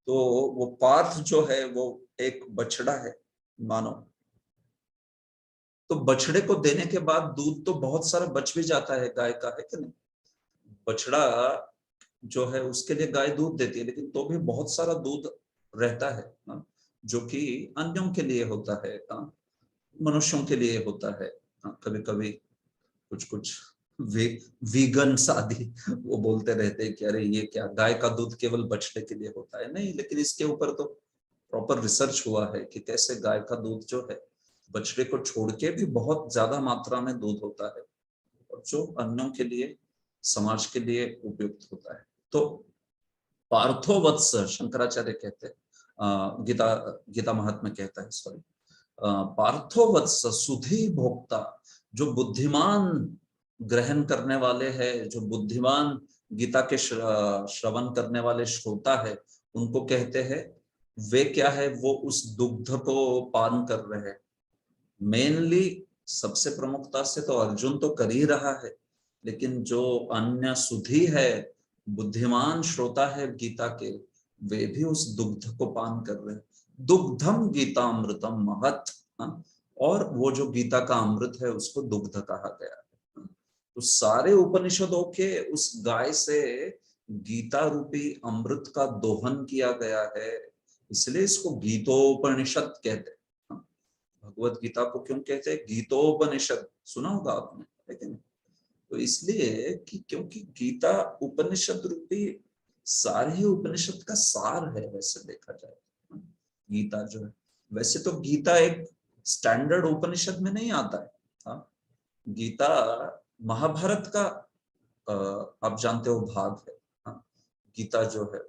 तो वो पार्थ जो है वो एक बछड़ा है मानो। तो बछड़े को देने के बाद दूध तो बहुत सारा बच भी जाता है गाय का, है कि नहीं? बछड़ा जो है उसके लिए गाय दूध देती है, लेकिन तो भी बहुत सारा दूध रहता है जो कि अन्यों के लिए होता है, मनुष्यों के लिए होता है। कभी कभी कुछ कुछ वीगन्स आदि वो बोलते रहते हैं कि अरे ये क्या, गाय का दूध केवल बछड़े के लिए होता है। नहीं, लेकिन इसके ऊपर तो प्रॉपर रिसर्च हुआ है कि कैसे गाय का दूध जो है बछड़े को छोड़ के भी बहुत ज्यादा मात्रा में दूध होता है और जो अन्यों के लिए, समाज के लिए उपयुक्त होता है। तो पार्थो वत्स शंकराचार्य कहते हैं, गीता महात्मा कहता है, सॉरी, पार्थो वत्स सुधी भोक्ता, जो बुद्धिमान ग्रहण करने वाले हैं, जो बुद्धिमान गीता के श्रवण करने वाले श्रोता है, उनको कहते हैं वे क्या है, वो उस दुग्ध को पान कर रहे हैं। मेनली सबसे प्रमुखता से तो अर्जुन तो कर ही रहा है, लेकिन जो अन्य सुधी है, बुद्धिमान श्रोता है गीता के, वे भी उस दुग्ध को पान कर रहे हैं। दुग्धम गीतामृतम महत, और वो जो गीता का अमृत है उसको दुग्ध कहा गया है। तो सारे उपनिषदों के उस गाय से गीता रूपी अमृत का दोहन किया गया है, इसलिए इसको गीतोपनिषद कहते हैं। भगवत गीता को क्यों कहते हैं गीतोपनिषद? सुना होगा आपने, लेकिन तो इसलिए कि क्योंकि गीता उपनिषद रूपी सारे ही उपनिषद का सार है। वैसे देखा जाए गीता जो है, वैसे तो गीता एक स्टैंडर्ड उपनिषद में नहीं आता है। गीता महाभारत का आप जानते हो भाग है। गीता जो है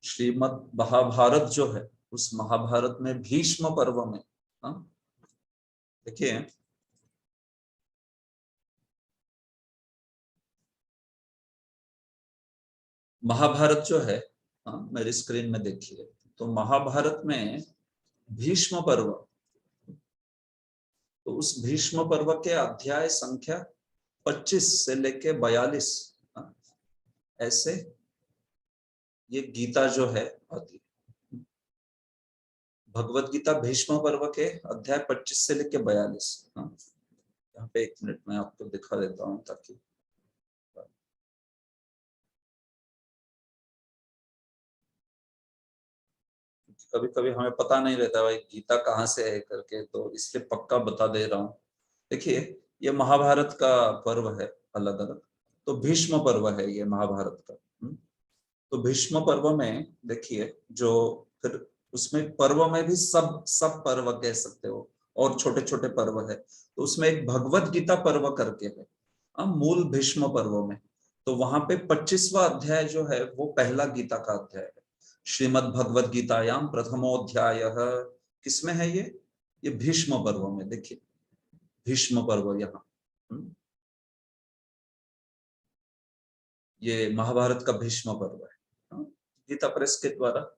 श्रीमद् महाभारत जो है, उस महाभारत में भीष्म पर्व में, देखिए महाभारत जो है, मेरी स्क्रीन में देखिए, तो महाभारत में भीष्म पर्व, तो उस भीष्म पर्व के अध्याय संख्या 25 से लेके 42 ऐसे ये गीता जो है आती है। भगवत गीता भीष्म पर्व के अध्याय 25 से लेके 42। यहाँ पे एक मिनट में आपको दिखा देता हूँ ताकि कभी कभी हमें पता नहीं रहता भाई गीता कहाँ से है करके, तो इसलिए पक्का बता दे रहा हूँ। देखिए ये महाभारत का पर्व है अलग अलग, तो भीष्म पर्व है ये महाभारत का। तो भीष्म पर्व में देखिए, जो फिर उसमें पर्व में भी सब सब पर्व कह सकते हो और छोटे छोटे पर्व है, तो उसमें एक भगवत गीता पर्व करके है मूल भीष्म पर्व में। तो वहां पे 25वां अध्याय जो है वो पहला गीता का अध्याय है। श्रीमद् भगवद गीतायाम प्रथमोध्याय किसमें है ये भीष्म पर्व में। देखिए भीष्म पर्व यहाँ, ये महाभारत का भीष्म पर्व है। गीता प्रेस के द्वारा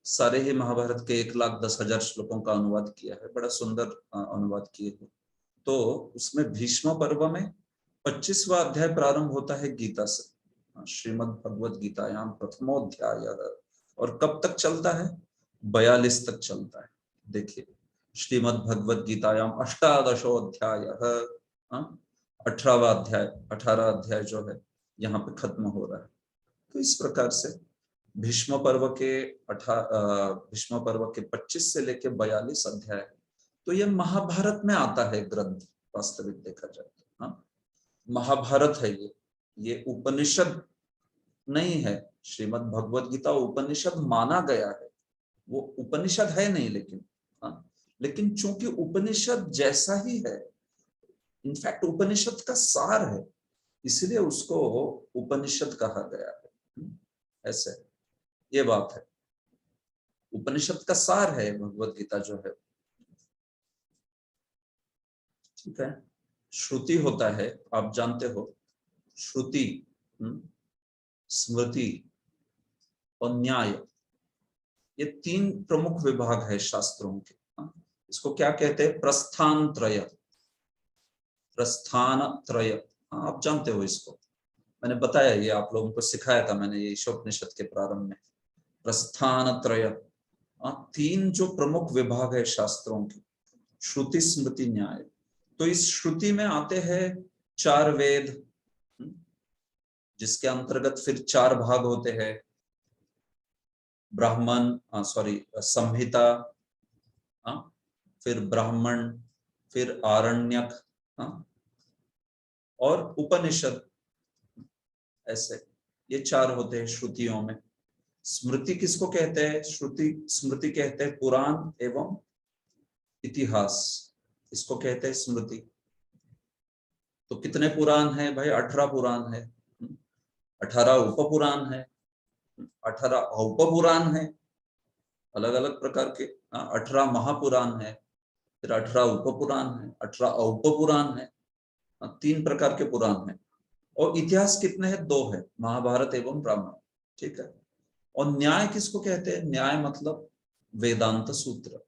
सारे ही महाभारत के 1,10,000 श्लोकों का अनुवाद किया है, बड़ा सुंदर अनुवाद किए हैं। तो उसमें भीष्म पर्व में 25वां अध्याय प्रारंभ होता है गीता से, श्रीमद् भगवद गीतायाम प्रथमोध्याय, और कब तक चलता है? 42 तक चलता है। देखिए श्रीमद् भगवद गीतायाम अष्टादशोध्याय, 18वां अध्याय, 18 अध्याय जो है यहाँ पे खत्म हो रहा है। तो इस प्रकार से भीष्म पर्व के 25 से लेके 42 अध्याय, तो ये महाभारत में आता है ग्रंथ। वास्तविक देखा जाए तो महाभारत है ये उपनिषद नहीं है। श्रीमद् भगवद गीता उपनिषद माना गया है, वो उपनिषद है नहीं, लेकिन चूंकि उपनिषद जैसा ही है, इनफैक्ट उपनिषद का सार है, इसलिए उसको उपनिषद कहा गया है। ऐसे ये बात है। उपनिषद का सार है भगवत गीता जो है, ठीक है। श्रुति होता है, आप जानते हो, श्रुति, स्मृति और न्याय, ये तीन प्रमुख विभाग है शास्त्रों के। इसको क्या कहते हैं? प्रस्थान त्रय, प्रस्थान त्रय, आप जानते हो इसको, मैंने बताया, ये आप लोगों को सिखाया था मैंने, ये ईशोपनिषद के प्रारंभ में। प्रस्थान त्रय, तीन जो प्रमुख विभाग है शास्त्रों के, श्रुति स्मृति न्याय। तो इस श्रुति में आते हैं 4 वेद, जिसके अंतर्गत फिर 4 भाग होते हैं, ब्राह्मण, संहिता, फिर ब्राह्मण, फिर आरण्यक, और उपनिषद, ऐसे ये 4 होते हैं श्रुतियों में। स्मृति किसको कहते हैं? स्मृति कहते हैं पुराण एवं इतिहास, इसको कहते हैं स्मृति। तो कितने पुराण है भाई? 18 पुराण है, 18 उपपुराण है, 18 औपपुराण है, अलग अलग प्रकार के, 18 महापुराण है, फिर 18 उपपुराण है, 18 औपपुराण है, 3 प्रकार के पुराण है। और इतिहास कितने हैं? 2 है, महाभारत एवं रामायण, ठीक है। और न्याय किसको कहते हैं? न्याय मतलब वेदांत सूत्र।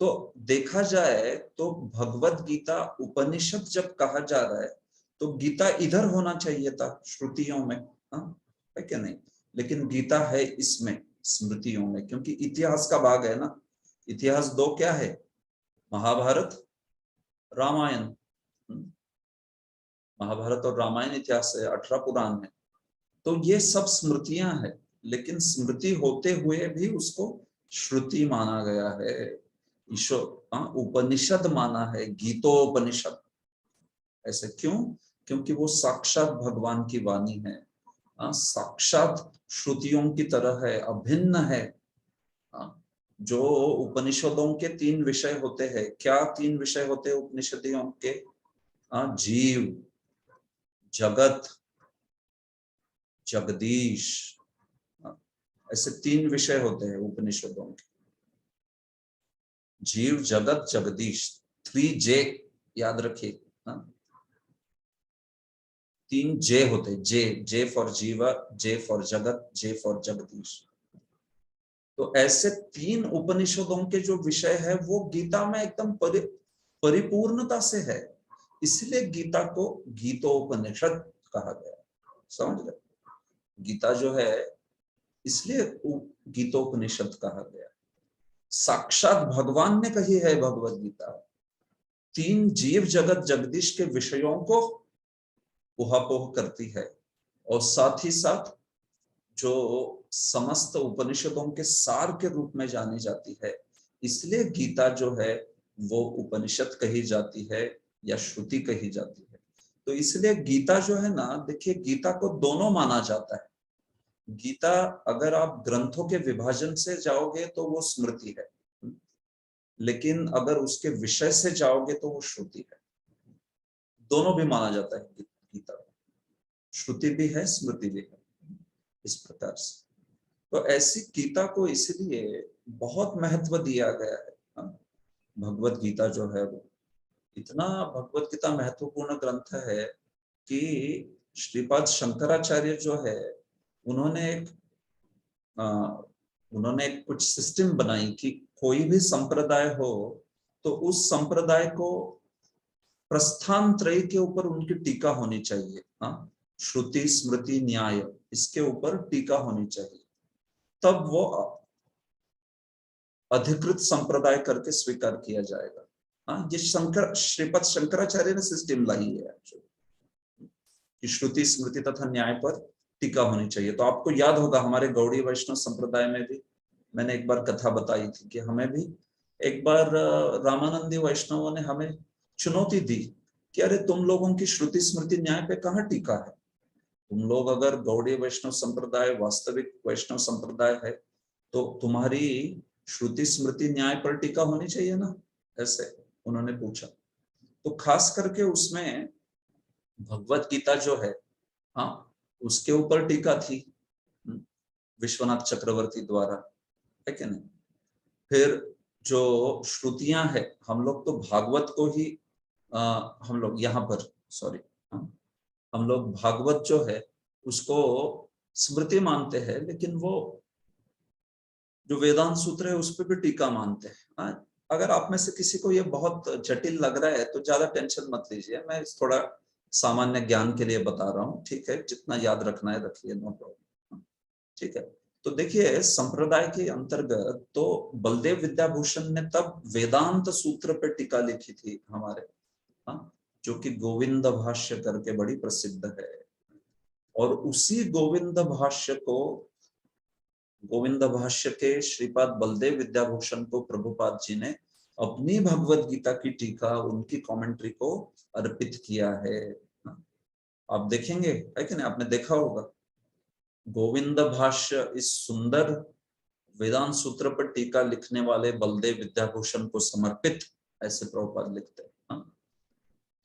तो देखा जाए तो भगवत गीता उपनिषद जब कहा जा रहा है तो गीता इधर होना चाहिए था, श्रुतियों में, है क्या नहीं? लेकिन गीता है इसमें स्मृतियों में, क्योंकि इतिहास का भाग है ना। इतिहास 2 क्या है? महाभारत, रामायण। महाभारत और रामायण इतिहास है, 18 पुराण है। तो ये सब स्मृतियां हैं, लेकिन स्मृति होते हुए भी उसको श्रुति माना गया है, उपनिषद माना है, गीतोपनिषद। ऐसे क्यों? क्योंकि वो साक्षात भगवान की वाणी है, साक्षात श्रुतियों की तरह है, अभिन्न है। जो उपनिषदों के 3 विषय होते हैं, क्या 3 विषय होते हैं उपनिषदियों के? जीव, जगत, जगदीश, ऐसे 3 विषय होते हैं उपनिषदों के। जीव, जगत, जगदीश, 3J याद रखिए। 3 J होते हैं, J फॉर जीवा, J फॉर जगत, J फॉर जगदीश। तो ऐसे 3 उपनिषदों के जो विषय है वो गीता में एकदम परिपूर्णता से है, इसलिए गीता को गीतोपनिषद कहा गया। समझ गए? गीता जो है इसलिए गीतोपनिषद कहा गया। साक्षात भगवान ने कही है भगवत गीता, 3 जीव जगत जगदीश के विषयों को उहापोह करती है, और साथ ही साथ जो समस्त उपनिषदों के सार के रूप में जानी जाती है, इसलिए गीता जो है वो उपनिषद कही जाती है या श्रुति कही जाती है। तो इसलिए गीता जो है ना, देखिए गीता को दोनों माना जाता है। गीता अगर आप ग्रंथों के विभाजन से जाओगे तो वो स्मृति है, लेकिन अगर उसके विषय से जाओगे तो वो श्रुति है। दोनों भी माना जाता है गीता को, श्रुति भी है, स्मृति भी है, इस प्रकार से। तो ऐसी गीता को इसलिए बहुत महत्व दिया गया है। भगवत गीता जो है वो इतना, भगवत गीता महत्वपूर्ण ग्रंथ है कि श्रीपाद शंकराचार्य जो है उन्होंने एक कुछ सिस्टम बनाई कि कोई भी संप्रदाय हो तो उस संप्रदाय को प्रस्थान त्रय के ऊपर उनकी टीका होनी चाहिए। श्रुति स्मृति न्याय, इसके ऊपर टीका होनी चाहिए, तब वो अधिकृत संप्रदाय करके स्वीकार किया जाएगा। ये श्रीपद शंकराचार्य ने सिस्टम लाई है कि श्रुति स्मृति तथा न्याय पर टीका होनी चाहिए। तो आपको याद होगा हमारे गौड़ी वैष्णव संप्रदाय में भी मैंने एक बार कथा बताई थी कि हमें भी एक बार रामानंदी वैष्णवों ने हमें चुनौती दी कि अरे तुम लोगों की श्रुति स्मृति न्याय पे कहाँ टीका है? तुम लोग अगर गौड़ी वैष्णव संप्रदाय वास्तविक वैष्णव संप्रदाय है तो तुम्हारी श्रुति स्मृति न्याय पर टीका होनी चाहिए ना, ऐसे उन्होंने पूछा। तो खास करके उसमें भगवत गीता जो है, उसके ऊपर टीका थी। विश्वनाथ चक्रवर्ती द्वारा, है कि नहीं। फिर जो श्रुतियां है, हम लोग तो भागवत को ही हम लोग यहाँ पर सॉरी हम लोग भागवत जो है उसको स्मृति मानते हैं, लेकिन वो जो वेदांत सूत्र है उस पर भी टीका मानते हैं। अगर आप में से किसी को ये बहुत जटिल लग रहा है तो ज्यादा टेंशन मत लीजिए, मैं थोड़ा सामान्य ज्ञान के लिए बता रहा हूँ, ठीक है। जितना याद रखना है रखिए, नो प्रॉब्लम, ठीक है। तो देखिए संप्रदाय के अंतर्गत तो बलदेव विद्याभूषण ने तब वेदांत सूत्र पे टीका लिखी थी हमारे, जो कि गोविंद भाष्य करके बड़ी प्रसिद्ध है। और उसी गोविंद भाष्य के श्रीपाद बलदेव विद्याभूषण को प्रभुपाद जी ने अपनी भगवत गीता की टीका, उनकी कमेंट्री को अर्पित किया है। आप देखेंगे, है कि नहीं, आपने देखा होगा गोविंद भाष्य, इस सुंदर वेदांत सूत्र पर टीका लिखने वाले बलदेव विद्याभूषण को समर्पित, ऐसे प्रभुपाद लिखते हैं।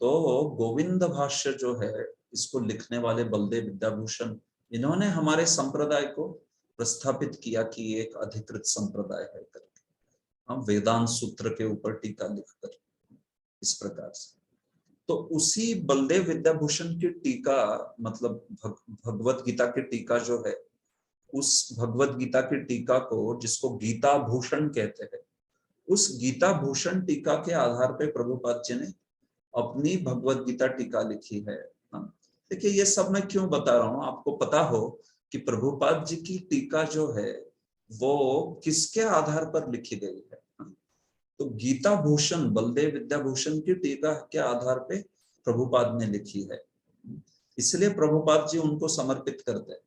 तो गोविंद भाष्य जो है, इसको लिखने वाले बलदेव विद्याभूषण, इन्होंने हमारे संप्रदाय को प्रस्थापित किया कि एक अधिकृत संप्रदाय है करके, हम वेदांत सूत्र के ऊपर टीका लिखकर इस प्रकार से। तो उसी बलदेव विद्याभूषण की टीका, मतलब भगवत गीता की टीका जो है, उस भगवत गीता की टीका को, जिसको गीता भूषण कहते हैं, उस गीता भूषण टीका के आधार पे प्रभुपाद जी ने अपनी भगवत गीता टीका लिखी है। देखिए ये सब मैं क्यों बता रहा हूँ, आपको पता हो कि प्रभुपाद जी की टीका जो है वो किसके आधार पर लिखी गई है। तो गीता भूषण, बलदेव विद्याभूषण की टीका के आधार पे प्रभुपाद ने लिखी है, इसलिए प्रभुपाद जी उनको समर्पित करते हैं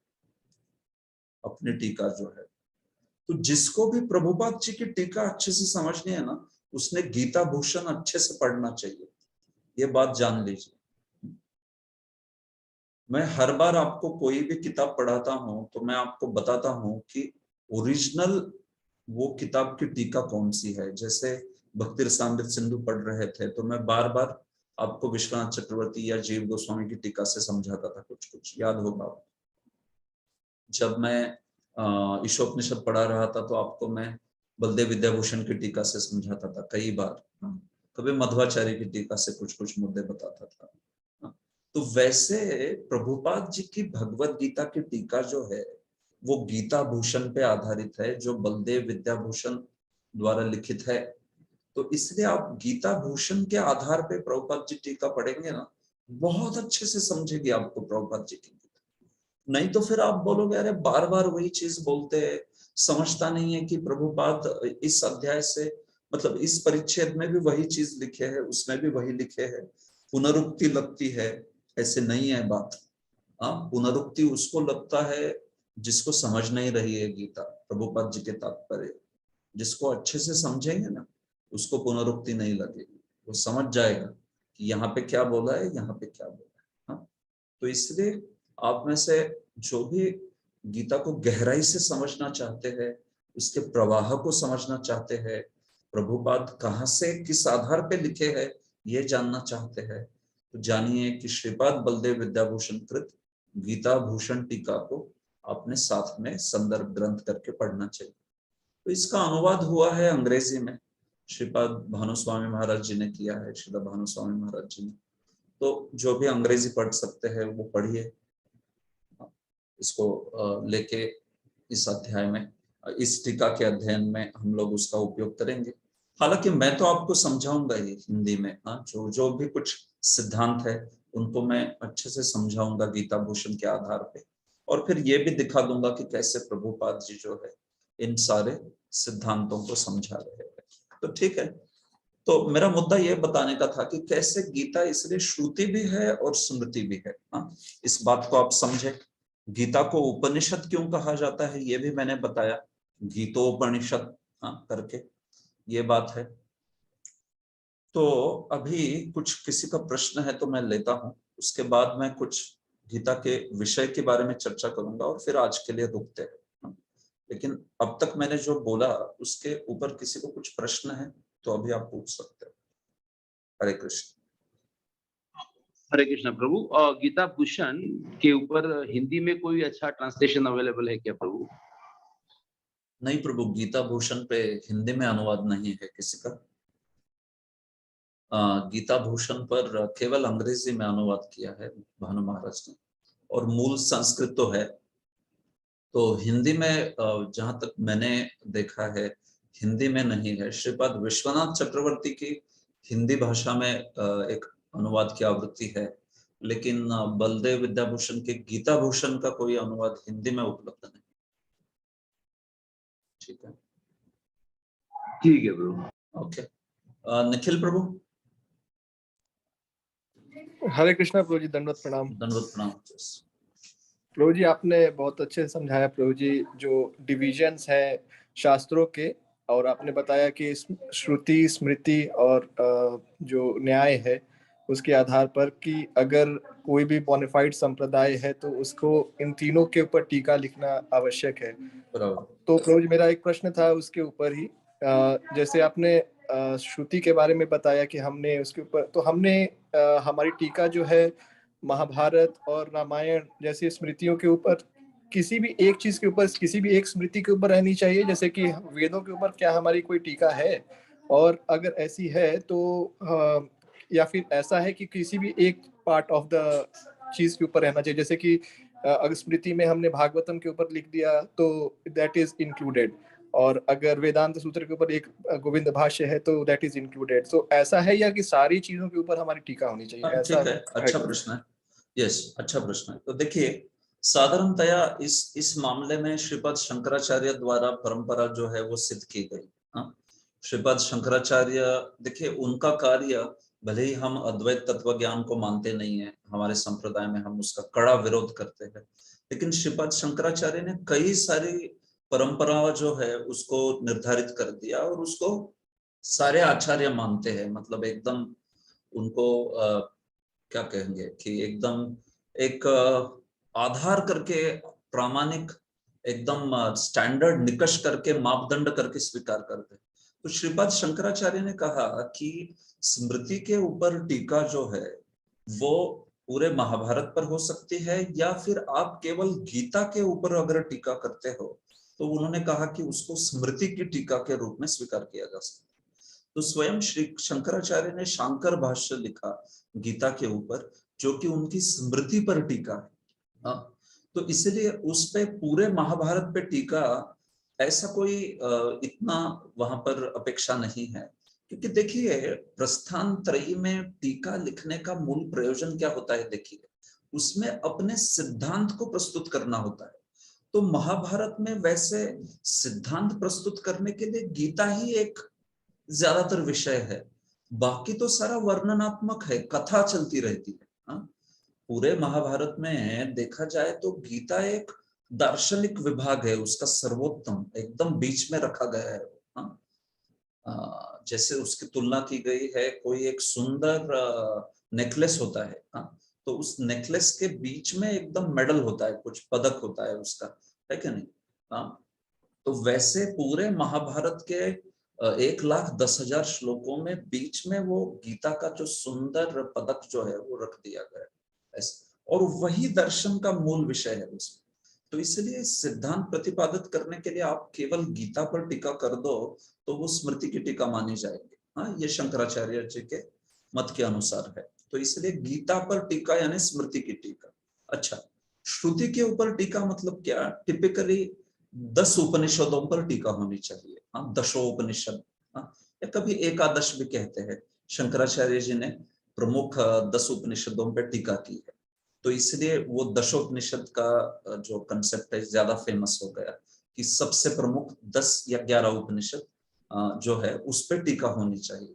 अपनी टीका जो है। तो जिसको भी प्रभुपाद जी की टीका अच्छे से समझनी है ना, उसने गीता भूषण अच्छे से पढ़ना चाहिए, ये बात जान लीजिए। मैं हर बार आपको कोई भी किताब पढ़ाता हूं तो मैं आपको बताता हूं कि ओरिजिनल वो किताब की टीका कौन सी है। जैसे भक्ति रसामृत सिंधु पढ़ रहे थे तो मैं बार बार आपको विश्वनाथ चक्रवर्ती या जीव गोस्वामी की टीका से समझाता था, कुछ कुछ याद होगा आपको। जब मैं ईशोपनिषद पढ़ा रहा था तो आपको मैं बलदेव विद्याभूषण की टीका से समझाता था कई बार, कभी मध्वाचार्य की टीका से कुछ कुछ मुद्दे बताता था। तो वैसे प्रभुपाद जी की भगवत गीता की टीका जो है वो गीता भूषण पे आधारित है, जो बलदेव विद्याभूषण द्वारा लिखित है। तो इसलिए आप गीता भूषण के आधार पे प्रभुपाद जी टीका पढ़ेंगे ना, बहुत अच्छे से समझेगी आपको प्रभुपाद जी की गीता। नहीं तो फिर आप बोलोगे अरे बार बार वही चीज बोलते हैं, समझता नहीं है कि प्रभुपाद इस अध्याय से, मतलब इस परिच्छेद में भी वही चीज लिखे है, उसमें भी वही लिखे है, पुनरुक्ति लगती है। ऐसे नहीं है बात। पुनरुक्ति उसको लगता है जिसको समझ नहीं रही है गीता, प्रभुपाद जी के तात्पर्य। जिसको अच्छे से समझेंगे ना, उसको पुनरुक्ति नहीं लगेगी, वो समझ जाएगा कि यहाँ पे क्या बोला है, यहाँ पे क्या बोला है। तो इसलिए आप में से जो भी गीता को गहराई से समझना चाहते हैं, उसके प्रवाह को समझना चाहते हैं, प्रभुपाद कहाँ से किस आधार पे लिखे हैं ये जानना चाहते हैं, तो जानिए कि श्रीपाद बलदेव विद्याभूषण कृत गीता भूषण टीका को आपने साथ में संदर्भ ग्रंथ करके पढ़ना चाहिए। तो इसका अनुवाद हुआ है अंग्रेजी में, श्रीपाद भानुस्वामी महाराज जी ने किया है, श्रीला भानुस्वामी महाराज जी ने। तो जो भी अंग्रेजी पढ़ सकते हैं वो पढ़िए, इसको लेके इस अध्याय में, इस टीका के अध्ययन में हम लोग उसका उपयोग करेंगे। हालांकि मैं तो आपको समझाऊंगा ही हिंदी में, जो जो भी कुछ सिद्धांत है उनको मैं अच्छे से समझाऊंगा गीता भूषण के आधार पे, और फिर ये भी दिखा दूंगा कि कैसे प्रभुपाद जी जो है इन सारे सिद्धांतों को समझा रहे हैं। तो ठीक है, तो मेरा मुद्दा ये बताने का था कि कैसे गीता इसलिए श्रुति भी है और स्मृति भी है। इस बात को आप समझे। गीता को उपनिषद क्यों कहा जाता है ये भी मैंने बताया, गीतोपनिषद करके ये बात है। तो अभी कुछ किसी का प्रश्न है तो मैं लेता हूं, उसके बाद मैं कुछ गीता के विषय के बारे में चर्चा करूंगा और फिर आज के लिए रुकते हैं। लेकिन अब तक मैंने जो बोला उसके ऊपर किसी को कुछ प्रश्न है तो अभी आप पूछ सकते हैं। हरे कृष्ण। हरे कृष्ण प्रभु। गीता भूषण के ऊपर हिंदी में कोई अच्छा ट्रांसलेशन अवेलेबल है क्या प्रभु? नहीं प्रभु, गीता भूषण पे हिंदी में अनुवाद नहीं है किसी का। गीता भूषण पर केवल अंग्रेजी में अनुवाद किया है भानु महाराज ने, और मूल संस्कृत तो है। तो हिंदी में जहां तक मैंने देखा है हिंदी में नहीं है। श्रीपाद विश्वनाथ चक्रवर्ती की हिंदी भाषा में एक अनुवाद की आवृत्ति है, लेकिन बलदेव विद्याभूषण के गीता भूषण का कोई अनुवाद हिंदी में उपलब्ध नहीं। ठीक है, ठीक है प्रभु। ओके, निखिल प्रभु। हरे कृष्णा प्रभु जी, दंडवत प्रणाम। दंडवत प्रणाम प्रभु जी, आपने बहुत अच्छे से समझाया प्रभु जी, जो डिविजन्स है शास्त्रों के, और आपने बताया कि श्रुति, स्मृति और जो न्याय है उसके आधार पर कि अगर कोई भी बोनाफाइड संप्रदाय है तो उसको इन तीनों के ऊपर टीका लिखना आवश्यक है। तो प्रभु जी, मेरा एक प्रश्न था उसके ऊपर ही, जैसे आपने श्रुति के बारे में बताया कि हमने उसके ऊपर, तो हमने हमारी टीका जो है महाभारत और रामायण जैसी स्मृतियों के ऊपर किसी भी एक चीज के ऊपर, किसी भी एक स्मृति के ऊपर रहनी चाहिए, जैसे कि वेदों के ऊपर क्या हमारी कोई टीका है? और अगर ऐसी है तो या फिर ऐसा है कि किसी भी एक पार्ट ऑफ द चीज के ऊपर रहना चाहिए, जैसे कि अगर स्मृति में हमने भागवतम के ऊपर लिख दिया तो दैट इज इंक्लूडेड, और अगर वेदांत सूत्र के ऊपर एक गोविंद भाष्य है तो दैट इज इंक्लूडेड। तो ऐसा है या कि सारी चीजों के ऊपर हमारी टीका होनी चाहिए? ऐसा ठीक है, अच्छा प्रश्न है। यस, अच्छा प्रश्न है। तो देखिए, साधारणतया इस मामले में श्रीपाद शंकराचार्य द्वारा परंपरा जो है वो सिद्ध की गई। श्रीपाद शंकराचार्य, देखिए उनका कार्य, भले ही हम अद्वैत तत्व ज्ञान को मानते नहीं है, हमारे संप्रदाय में हम उसका कड़ा विरोध करते हैं, लेकिन श्रीपाद शंकराचार्य ने कई सारी परंपरा जो है उसको निर्धारित कर दिया, और उसको सारे आचार्य मानते हैं। मतलब एकदम उनको क्या कहेंगे कि एकदम एक आधार करके, प्रामाणिक, एकदम स्टैंडर्ड निकष करके, मापदंड करके स्वीकार करते हैं। तो श्रीपाद शंकराचार्य ने कहा कि स्मृति के ऊपर टीका जो है वो पूरे महाभारत पर हो सकती है, या फिर आप केवल गीता के ऊपर अगर टीका करते हो तो उन्होंने कहा कि उसको स्मृति की टीका के रूप में स्वीकार किया जा सकता है। तो स्वयं श्री शंकराचार्य ने शांकर भाष्य लिखा गीता के ऊपर, जो कि उनकी स्मृति पर टीका है। तो इसलिए उस पे पूरे महाभारत पे टीका ऐसा कोई इतना वहां पर अपेक्षा नहीं है, क्योंकि देखिए प्रस्थान त्रयी में टीका लिखने का मूल प्रयोजन क्या होता है? देखिए, उसमें अपने सिद्धांत को प्रस्तुत करना होता है। तो महाभारत में वैसे सिद्धांत प्रस्तुत करने के लिए गीता ही एक ज्यादातर विषय है, बाकी तो सारा वर्णनात्मक है, कथा चलती रहती है। पूरे महाभारत में देखा जाए तो गीता एक दार्शनिक विभाग है, उसका सर्वोत्तम एकदम बीच में रखा गया है। जैसे उसकी तुलना की गई है, कोई एक सुंदर नेकलेस होता है, तो उस नेकलेस के बीच में एकदम मेडल होता है, कुछ पदक होता है उसका, है क्या नहीं? तो वैसे पूरे महाभारत के 1,10,000 श्लोकों में बीच में वो गीता का जो सुंदर पदक जो है वो रख दिया गया है, और वही दर्शन का मूल विषय है उसमें। तो इसलिए सिद्धांत प्रतिपादित करने के लिए आप केवल गीता पर टीका कर दो तो वो स्मृति की टीका मानी जाएगी। ये शंकराचार्य जी के मत के अनुसार है। तो इसलिए गीता पर टीका यानी स्मृति की टीका। अच्छा, श्रुति के ऊपर टीका मतलब क्या? टिपिकली 10 उपनिषदों पर टीका होनी चाहिए। दशोपनिषद, या कभी एकादश भी कहते हैं। शंकराचार्य जी ने प्रमुख 10 उपनिषदों पर टीका की है, तो इसलिए वो दशोपनिषद का जो कंसेप्ट है ज्यादा फेमस हो गया कि सबसे प्रमुख 10 या 11 उपनिषद जो है उस पर टीका होनी चाहिए।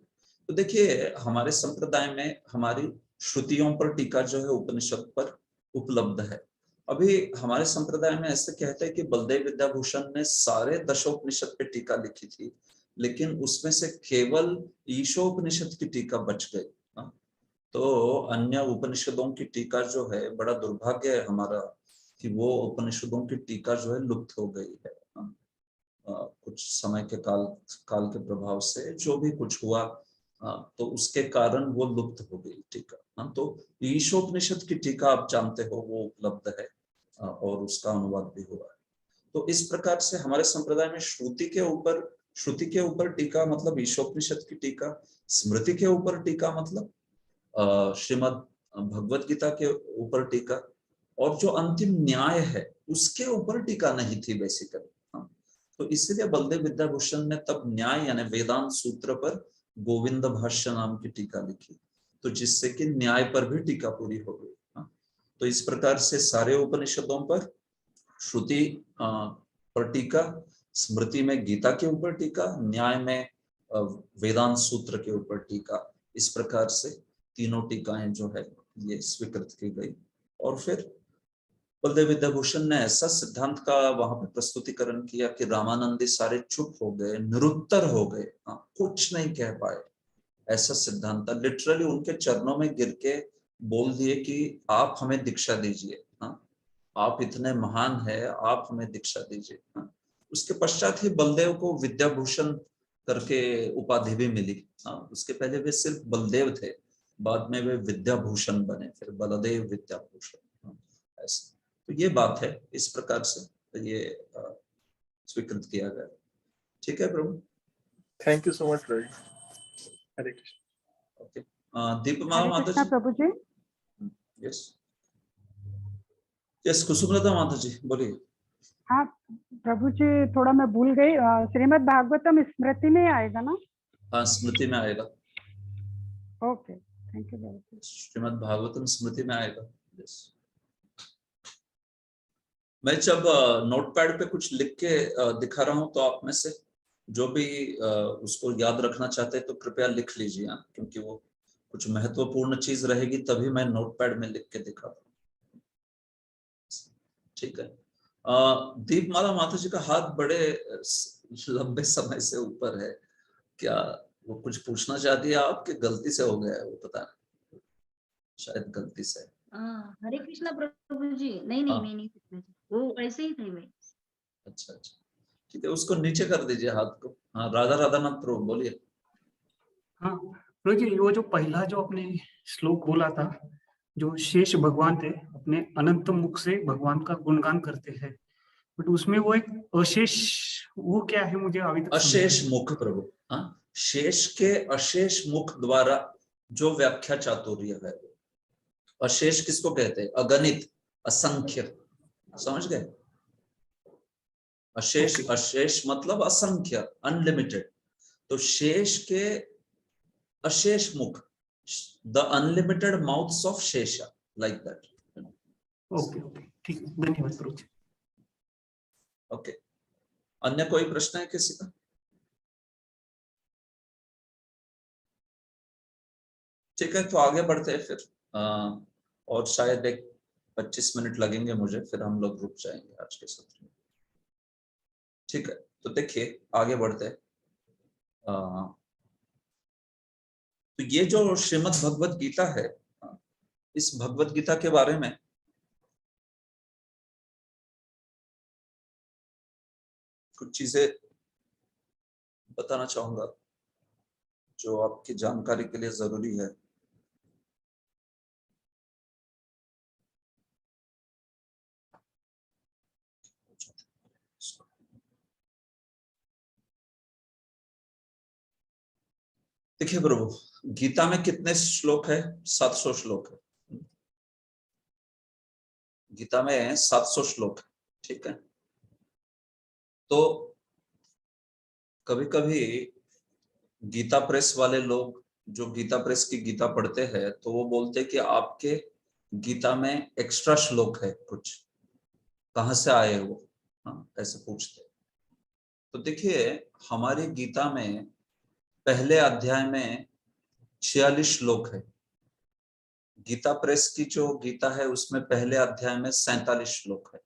तो देखिए, हमारे संप्रदाय में हमारी श्रुतियों पर टीका जो है उपनिषद पर उपलब्ध है। अभी हमारे संप्रदाय में ऐसे कहते हैं कि बलदेव विद्याभूषण ने सारे दशोपनिषद पे टीका लिखी थी, लेकिन उसमें से केवल ईशोपनिषद की टीका बच गई। तो अन्य उपनिषदों की टीका जो है, बड़ा दुर्भाग्य है हमारा कि वो उपनिषदों की टीका जो है लुप्त हो गई है। कुछ समय के काल के प्रभाव से जो भी कुछ हुआ, तो उसके कारण वो लुप्त हो गई टीका। तो ईशोपनिषद की टीका आप जानते हो वो उपलब्ध है, और उसका अनुवाद भी हुआ है। तो इस प्रकार से हमारे संप्रदाय में श्रुति के ऊपर टीका मतलब ईशोपनिषद की टीका, स्मृति के ऊपर टीका मतलब श्रीमद् भगवत गीता के ऊपर टीका, और जो अंतिम न्याय है उसके ऊपर टीका नहीं थी बेसिकली। तो इसलिए बलदेव विद्याभूषण ने तब न्याय यानी वेदांत सूत्र पर गोविंद भाष्य नाम की टीका लिखी, तो जिससे कि न्याय पर भी टीका पूरी हो गई। तो इस प्रकार से सारे उपनिषदों पर श्रुति पर टीका, स्मृति में गीता के ऊपर टीका, न्याय में वेदांत सूत्र के ऊपर टीका, इस प्रकार से तीनों टीकाएं जो है ये स्वीकृत की गई। और फिर बलदेव विद्याभूषण ने ऐसा सिद्धांत का वहां पे प्रस्तुतिकरण किया कि रामानंदी सारे चुप हो गए, निरुत्तर हो गए, कुछ नहीं कह पाए। ऐसा सिद्धांत था, लिटरली उनके चरणों में गिर के बोल दिए कि आप हमें दीक्षा दीजिए, आप इतने महान है, आप हमें दीक्षा दीजिए। उसके पश्चात ही बलदेव को विद्याभूषण करके उपाधि भी मिली। उसके पहले वे सिर्फ बलदेव थे, बाद में वे विद्याभूषण बने, फिर बलदेव विद्याभूषण। ऐसा तो ये बात है, इस प्रकार से ये स्वीकृत किया गया। ठीक है प्रभु, थैंक यू सो मच प्रभु। हरे कृष्ण। ओके, दीपमा हरे माता कृष्णा जी। प्रभु जी। यस यस, कुसुमलता माता जी बोलिए। हाँ प्रभु जी, थोड़ा मैं भूल गई, श्रीमद् भागवतम स्मृति में आएगा ना? हाँ, स्मृति में आएगा। ओके, थैंक यू प्रभु जी। श्रीमद् भागवतम स्मृति में आएगा। यस, मैं जब नोटपैड पे कुछ लिख के दिखा रहा हूँ, तो आप में से जो भी उसको याद रखना चाहते हैं तो कृपया लिख लीजिए, क्योंकि वो कुछ महत्वपूर्ण चीज रहेगी तभी मैं नोटपैड में लिख के दिखाता हूँ। ठीक है। दीपमाला माता जी का हाथ बड़े लंबे समय से ऊपर है, क्या वो कुछ पूछना चाहती है आपके? गलती से हो गया है वो, पता नहीं, शायद गलती से। हरे कृष्णा प्रभु जी। नहीं नहीं, मैं नहीं पूछना चाहती, वो ऐसे ही थे मैं। अच्छा अच्छा, ठीक है, उसको नीचे कर दीजिए हाथ को। हाँ, राधा राधा नाथ प्रभु बोलिए। हाँ प्रभु जी, वो जो पहला जो आपने श्लोक बोला था, जो शेष भगवान थे अपने अनंत मुख से भगवान का गुणगान करते हैं, बट उसमें वो एक अशेष, वो क्या है मुझे अभी तक अशेष मुख प्रभु, हाँ, शेष के अशेष मुख द्वारा जो व्याख्या चातुर्य है। अशेष किसको कहते हैं? अगणित, असंख्य, समझ गए? अशेष, अशेष मतलब असंख्य, अनलिमिटेड। तो शेष के अशेष मुख, the unlimited mouths of Shesha, like that. Okay okay, ठीक है, धन्यवाद प्रभु जी। ओके, अन्य कोई प्रश्न है किसी का? ठीक है, तो आगे बढ़ते हैं फिर। और शायद एक 25 मिनट लगेंगे मुझे, फिर हम लोग रुक जाएंगे आज के सत्र में। ठीक है, तो देखिए आगे बढ़ते हैं। तो ये जो श्रीमद् भगवत गीता है, इस भगवत गीता के बारे में कुछ चीजें बताना चाहूंगा जो आपकी जानकारी के लिए जरूरी है। देखिए प्रभु, गीता में कितने श्लोक है? 700 श्लोक है। गीता में 700 श्लोक है, ठीक है। तो कभी कभी गीता प्रेस वाले लोग जो गीता प्रेस की गीता पढ़ते हैं, तो वो बोलते हैं कि आपके गीता में एक्स्ट्रा श्लोक है, कुछ कहाँ से आए वो, ऐसे पूछते। तो देखिए, हमारी गीता में पहले अध्याय में 46 श्लोक है। गीता प्रेस की जो गीता है उसमें पहले अध्याय में 47 श्लोक है।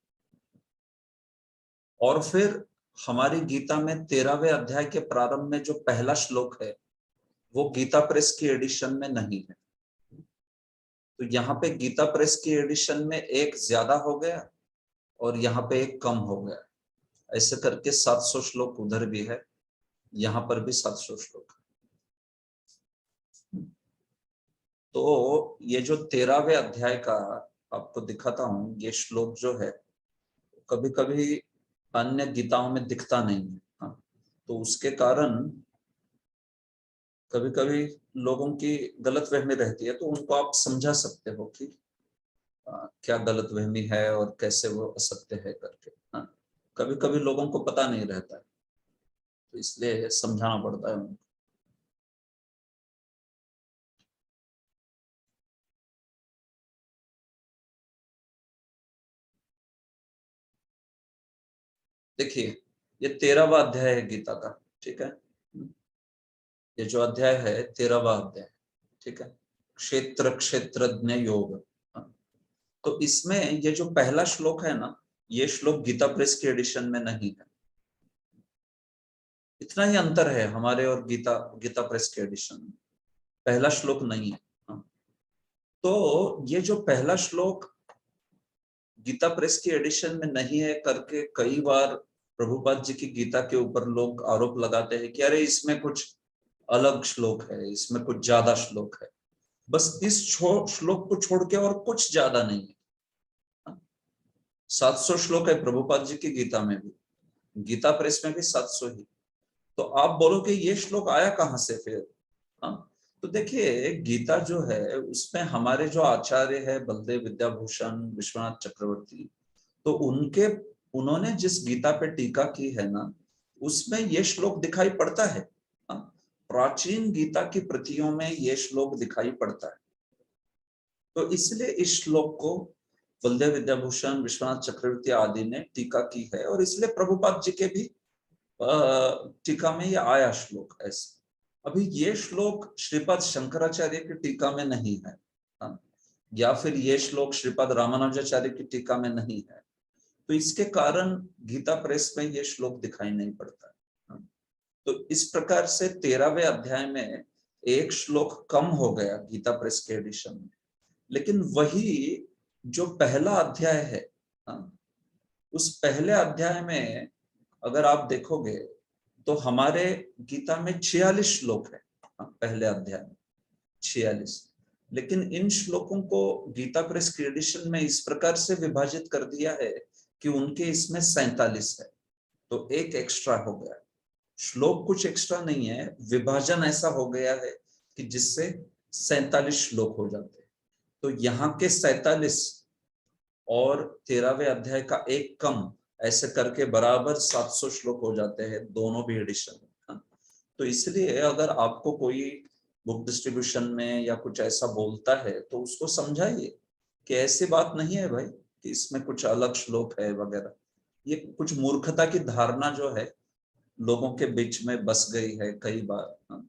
और फिर हमारी गीता में 13वें अध्याय के प्रारंभ में जो पहला श्लोक है वो गीता प्रेस की एडिशन में नहीं है। तो यहाँ पे गीता प्रेस की एडिशन में एक ज्यादा हो गया और यहाँ पे एक कम हो गया। ऐसे करके 700 श्लोक उधर भी है, यहाँ पर भी 700 श्लोक। तो ये जो 13वें अध्याय का आपको दिखाता हूं, ये श्लोक जो है कभी कभी अन्य गीताओं में दिखता नहीं है। हाँ, तो उसके कारण कभी कभी लोगों की गलतफहमी रहती है, तो उनको आप समझा सकते हो कि क्या गलतफहमी है और कैसे वो असत्य है करके। हाँ, कभी कभी लोगों को पता नहीं रहता है, तो इसलिए समझाना पड़ता है उनको। देखिए, ये 13वां अध्याय है गीता का, ठीक है। ये जो अध्याय है 13वां अध्याय, ठीक है, क्षेत्र क्षेत्रज्ञ योग। हाँ, तो इसमें ये जो पहला श्लोक है ना, ये श्लोक गीता प्रेस के एडिशन में नहीं है। इतना ही अंतर है हमारे और गीता प्रेस के एडिशन में, पहला श्लोक नहीं है। हाँ, तो ये जो पहला श्लोक गीता प्रेस की एडिशन में नहीं है करके कई बार प्रभुपाद जी की गीता के ऊपर लोग आरोप लगाते हैं कि अरे इसमें कुछ अलग श्लोक है, इसमें कुछ ज्यादा श्लोक है। बस इस श्लोक को छोड़ के और कुछ ज्यादा नहीं है। 700 श्लोक है प्रभुपाद जी की गीता में भी, गीता प्रेस में भी 700 ही। तो आप बोलो कि ये श्लोक आया कहां से फिर? हाँ, तो देखिए गीता जो है उसमें हमारे जो आचार्य है बलदेव विद्याभूषण विश्वनाथ चक्रवर्ती, तो उन्होंने जिस गीता पे टीका की है ना, उसमें ये श्लोक दिखाई पड़ता है। हाँ, प्राचीन गीता की प्रतियों में ये श्लोक दिखाई पड़ता है। तो इसलिए इस श्लोक को बलदेव विद्याभूषण विश्वनाथ चक्रवर्ती आदि ने टीका की है, और इसलिए प्रभुपाद जी के भी टीका में ये आया श्लोक ऐसे। अभी ये श्लोक श्रीपाद शंकराचार्य की टीका में नहीं है, या फिर ये श्लोक श्रीपाद रामानुजाचार्य की टीका में नहीं है, तो इसके कारण गीता प्रेस में ये श्लोक दिखाई नहीं पड़ता। तो इस प्रकार से 13वें अध्याय में एक श्लोक कम हो गया गीता प्रेस के एडिशन में, लेकिन वही जो पहला अध्याय है, उस पहले अध्याय में अगर आप देखोगे तो हमारे गीता में 46 श्लोक है, पहले अध्याय में 46, लेकिन इन श्लोकों को गीता प्रेस की एडिशन में इस प्रकार से विभाजित कर दिया है कि उनके इसमें 47 है, तो एक एक्स्ट्रा हो गया। श्लोक कुछ एक्स्ट्रा नहीं है, विभाजन ऐसा हो गया है कि जिससे 47 श्लोक हो जाते हैं। तो यहाँ के 47 और 13वें अध्याय का एक कम, ऐसे करके बराबर 700 श्लोक हो जाते हैं दोनों भी एडिशन में। तो इसलिए अगर आपको कोई बुक डिस्ट्रीब्यूशन में या कुछ ऐसा बोलता है तो उसको समझाइए कि ऐसी बात नहीं है भाई कि इसमें कुछ अलग श्लोक है वगैरह। ये कुछ मूर्खता की धारणा जो है लोगों के बीच में बस गई है कई बार।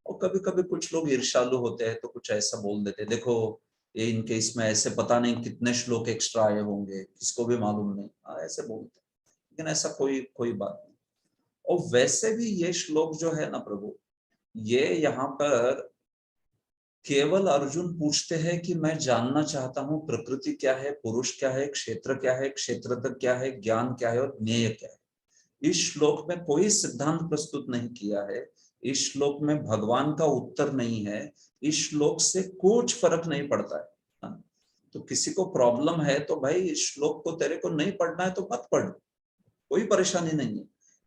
और कभी कभी कुछ लोग ईर्ष्यालु होते हैं तो कुछ ऐसा बोल देते हैं, देखो ये इनके इसमें ऐसे पता नहीं कितने श्लोक एक्स्ट्रा आए होंगे, किसको भी मालूम नहीं, ऐसे बोलते हैं। लेकिन ऐसा कोई बात नहीं। और वैसे भी ये श्लोक जो है ना प्रभु, ये यहाँ पर केवल अर्जुन पूछते हैं कि मैं जानना चाहता हूँ प्रकृति क्या है, पुरुष क्या है, क्षेत्र क्या है, क्षेत्रज्ञ क्या है, ज्ञान क्या है और ज्ञेय क्या है। इस श्लोक में कोई सिद्धांत प्रस्तुत नहीं किया है, इस श्लोक में भगवान का उत्तर नहीं है, इस श्लोक से कुछ फर्क नहीं पड़ता है। तो किसी को प्रॉब्लम है तो भाई इस श्लोक को तेरे को नहीं पढ़ना है तो मत पढ़, कोई परेशानी नहीं है,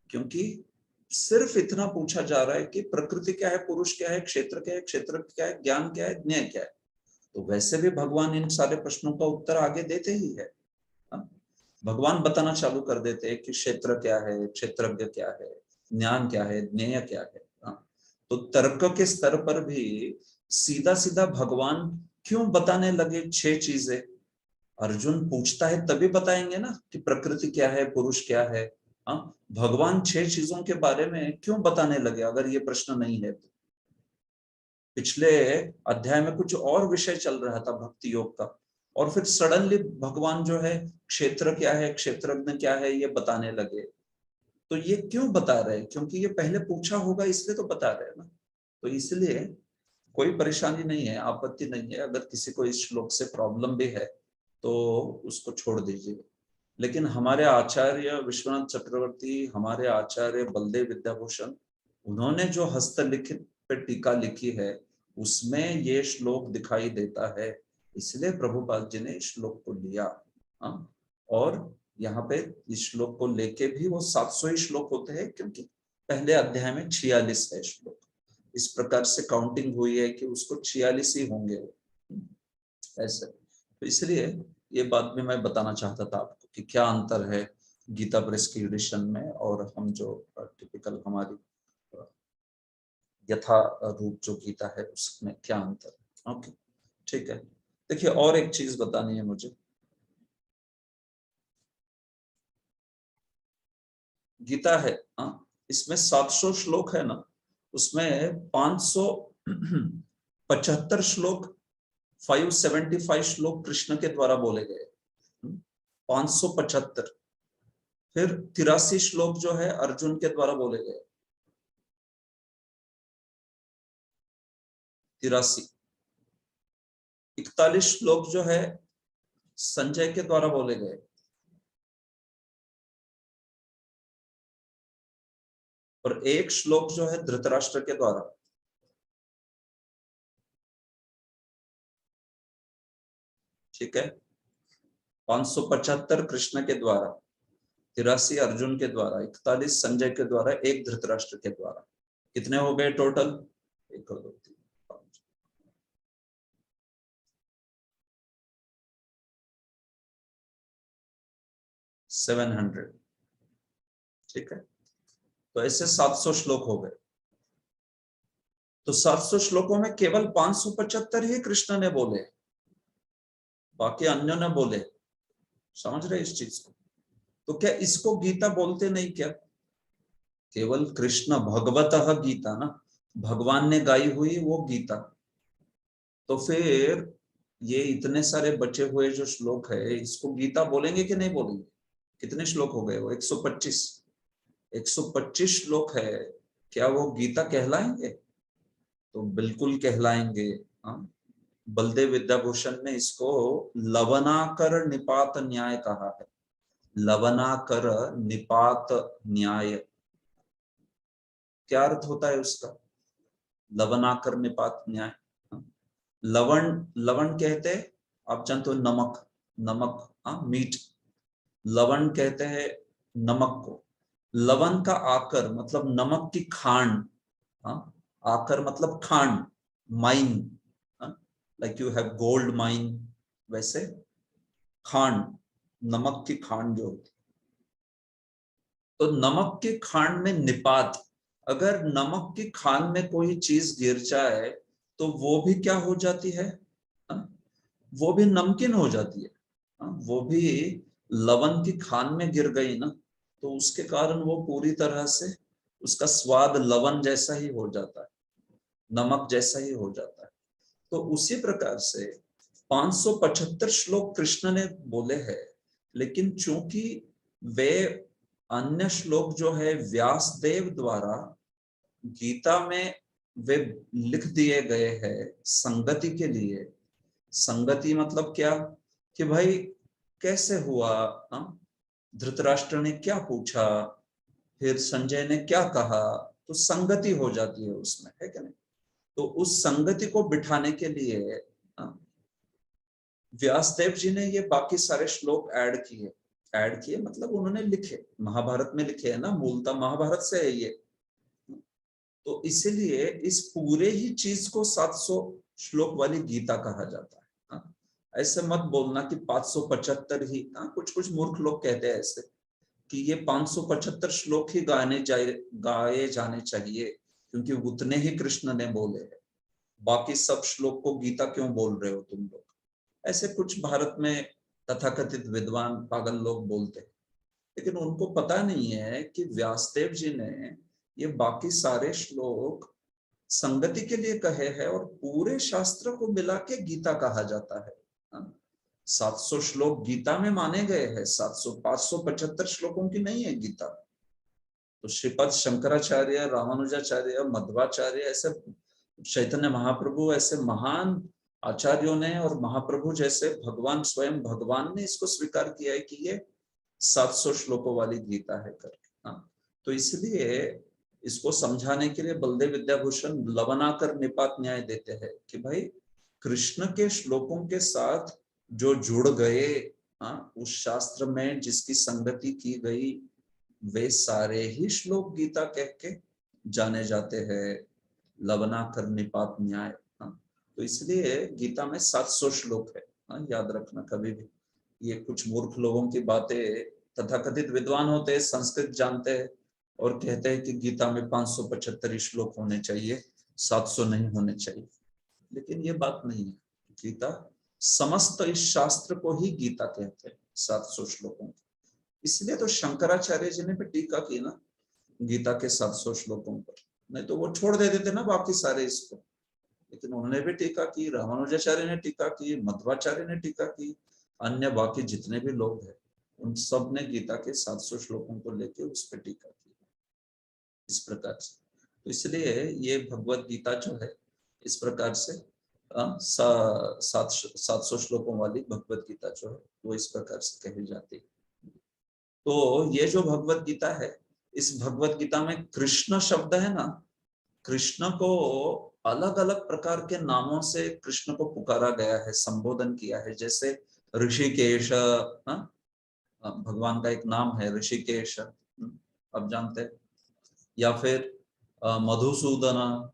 क्योंकि सिर्फ इतना पूछा जा रहा है कि प्रकृति क्या है, पुरुष क्या है, क्षेत्र क्या है, क्षेत्र क्या है, ज्ञान क्या है, ज्ञेय क्या है। तो वैसे भी भगवान इन सारे प्रश्नों का उत्तर आगे देते ही है। भगवान बताना चालू कर देते हैं कि क्षेत्र क्या है, क्षेत्रज्ञ क्या है, ज्ञान क्या है, ज्ञेय क्या है। तो तर्क के स्तर पर भी सीधा सीधा भगवान क्यों बताने लगे 6 चीजें? अर्जुन पूछता है तभी बताएंगे ना कि प्रकृति क्या है, पुरुष क्या है। भगवान 6 चीजों के बारे में क्यों बताने लगे अगर ये प्रश्न नहीं है तो? पिछले अध्याय में कुछ और विषय चल रहा था भक्ति योग का, और फिर सडनली भगवान जो है क्षेत्र क्या है, क्षेत्रज्ञ क्या है ये बताने लगे। तो ये क्यों बता रहे हैं? क्योंकि ये पहले पूछा होगा इसलिए तो बता रहे हैं ना। तो इसलिए कोई परेशानी नहीं है, आपत्ति नहीं है। अगर किसी को इस श्लोक से प्रॉब्लम भी है तो उसको छोड़ दीजिए। लेकिन हमारे आचार्य विश्वनाथ चक्रवर्ती, हमारे आचार्य बलदेव विद्याभूषण, उन्होंने जो हस्तलिखित पे टीका लिखी है उसमें ये श्लोक दिखाई देता है, इसलिए प्रभुपाद जी ने इस श्लोक को लिया। और यहाँ पे इस श्लोक को लेके भी वो 700 ही श्लोक होते हैं, क्योंकि पहले अध्याय में 46 है श्लोक। इस प्रकार से काउंटिंग हुई है कि उसको 46 ही होंगे ऐसे। तो इसलिए ये बात भी मैं बताना चाहता था आपको कि क्या अंतर है गीता प्रेस की एडिशन में और हम जो टिपिकल हमारी यथा रूप जो गीता है उसमें क्या अंतर है। ओके, ठीक है। देखिए, और एक चीज बतानी है मुझे। गीता है, इसमें 700 श्लोक है ना, उसमें 575 श्लोक, 575 श्लोक कृष्ण के द्वारा बोले गए, 575। फिर 83 श्लोक जो है अर्जुन के द्वारा बोले गए, 83। 41 श्लोक जो है संजय के द्वारा बोले गए, और 1 श्लोक जो है धृतराष्ट्र के द्वारा। ठीक है, 575 कृष्ण के द्वारा, 83 अर्जुन के द्वारा, 41 संजय के द्वारा, 1 धृतराष्ट्र के द्वारा। कितने हो गए टोटल? 1 2 3 5 700। ठीक है, तो ऐसे 700 श्लोक हो गए। तो 700 श्लोकों में केवल 575 ही कृष्ण ने बोले, बाकी अन्यों ने बोले। समझ रहे इस चीज को? तो क्या इसको गीता बोलते नहीं क्या? केवल कृष्ण भगवतः गीता ना, भगवान ने गाई हुई वो गीता। तो फिर ये इतने सारे बचे हुए जो श्लोक है, इसको गीता बोलेंगे कि नहीं बोलेंगे? कितने श्लोक हो गए? वो 125। 125 श्लोक है, क्या वो गीता कहलाएंगे? तो बिल्कुल कहलाएंगे। बलदेव विद्याभूषण ने इसको लवनाकर निपात न्याय कहा है। लवनाकर निपात न्याय, क्या अर्थ होता है उसका? लवनाकर निपात न्याय। लवण, लवण कहते हैं आप जानते हो, नमक, नमक, मीठ। लवण कहते हैं नमक को। लवण का आकर मतलब नमक की खांड, आकर मतलब खांड, mine, like you have gold mine, वैसे खांड, नमक की खांड जो होती। तो नमक की खांड में निपात, अगर नमक की खांड में कोई चीज गिर जाए तो वो भी क्या हो जाती है? वो भी नमकीन हो जाती है। वो भी लवण की खान में गिर गई ना, तो उसके कारण वो पूरी तरह से उसका स्वाद लवण जैसा ही हो जाता है, नमक जैसा ही हो जाता है। तो उसी प्रकार से 575 श्लोक कृष्ण ने बोले हैं, लेकिन चूंकि वे अन्य श्लोक जो है व्यासदेव द्वारा गीता में वे लिख दिए गए हैं संगति के लिए। संगति मतलब क्या? कि भाई कैसे हुआ, धृतराष्ट्र ने क्या पूछा, फिर संजय ने क्या कहा, तो संगति हो जाती है उसमें, है क्या नहीं? तो उस संगति को बिठाने के लिए व्यासदेव जी ने ये बाकी सारे श्लोक ऐड किए। ऐड किए मतलब उन्होंने लिखे, महाभारत में लिखे है ना, मूलतः महाभारत से है ये। तो इसीलिए इस पूरे ही चीज को 700 श्लोक वाली गीता कहा जाता है। ऐसे मत बोलना कि 575 ही, कुछ मूर्ख लोग कहते हैं ऐसे कि ये 575 श्लोक ही गाए जाने चाहिए, क्योंकि उतने ही कृष्ण ने बोले हैं, बाकी सब श्लोक को गीता क्यों बोल रहे हो तुम लोग? ऐसे कुछ भारत में तथाकथित विद्वान पागल लोग बोलते हैं, लेकिन उनको पता नहीं है कि व्यासदेव जी ने ये बाकी सारे श्लोक संगति के लिए कहे हैं और पूरे शास्त्र को मिला के गीता कहा जाता है। 700 श्लोक गीता में माने गए हैं, 575 श्लोकों की नहीं है गीता। तो श्रीपद शंकराचार्य, रामानुजाचार्य, मध्वाचार्य, ऐसे चैतन्य महाप्रभु, ऐसे महान आचार्यों ने और महाप्रभु जैसे भगवान, स्वयं भगवान ने इसको स्वीकार किया है कि ये 700 श्लोकों वाली गीता है करके। तो इसलिए इसको समझाने के लिए बलदेव विद्याभूषण लवनाकर निपात न्याय देते हैं कि भाई कृष्ण के श्लोकों के साथ जो जुड़ गए उस शास्त्र में जिसकी संगति की गई वे सारे ही श्लोक गीता कह के जाने जाते हैं। लवनाकर निपात न्याय। तो इसलिए गीता में 700 श्लोक है। याद रखना कभी भी, ये कुछ मूर्ख लोगों की बातें, तथाकथित विद्वान होते हैं, संस्कृत जानते हैं और कहते हैं कि गीता में 575 श्लोक होने चाहिए, 700 नहीं होने चाहिए। लेकिन ये बात नहीं है। गीता समस्त इस शास्त्र को ही गीता कहते हैं, 700 श्लोकों की। इसलिए तो शंकराचार्य जी ने भी टीका की ना गीता के 700 श्लोकों पर, नहीं तो वो छोड़ दे देते ना बाकी सारे इसको। लेकिन उन्होंने भी टीका की, रामानुजाचार्य ने टीका की, मध्वाचार्य ने टीका की, अन्य बाकी जितने भी लोग हैं उन सब ने गीता के 700 श्लोकों को लेके उस पर टीका की इस प्रकार से। तो इसलिए ये भगवत गीता जो है इस प्रकार से 700 श्लोकों वाली भगवत गीता जो है वो इस प्रकार से कही जाती है। तो ये जो भगवत गीता है, इस भगवत गीता में कृष्ण शब्द है ना, कृष्ण को अलग अलग प्रकार के नामों से कृष्ण को पुकारा गया है, संबोधन किया है। जैसे ऋषिकेश, भगवान का एक नाम है ऋषिकेश, आप जानते हैं, या फिर मधुसूदन।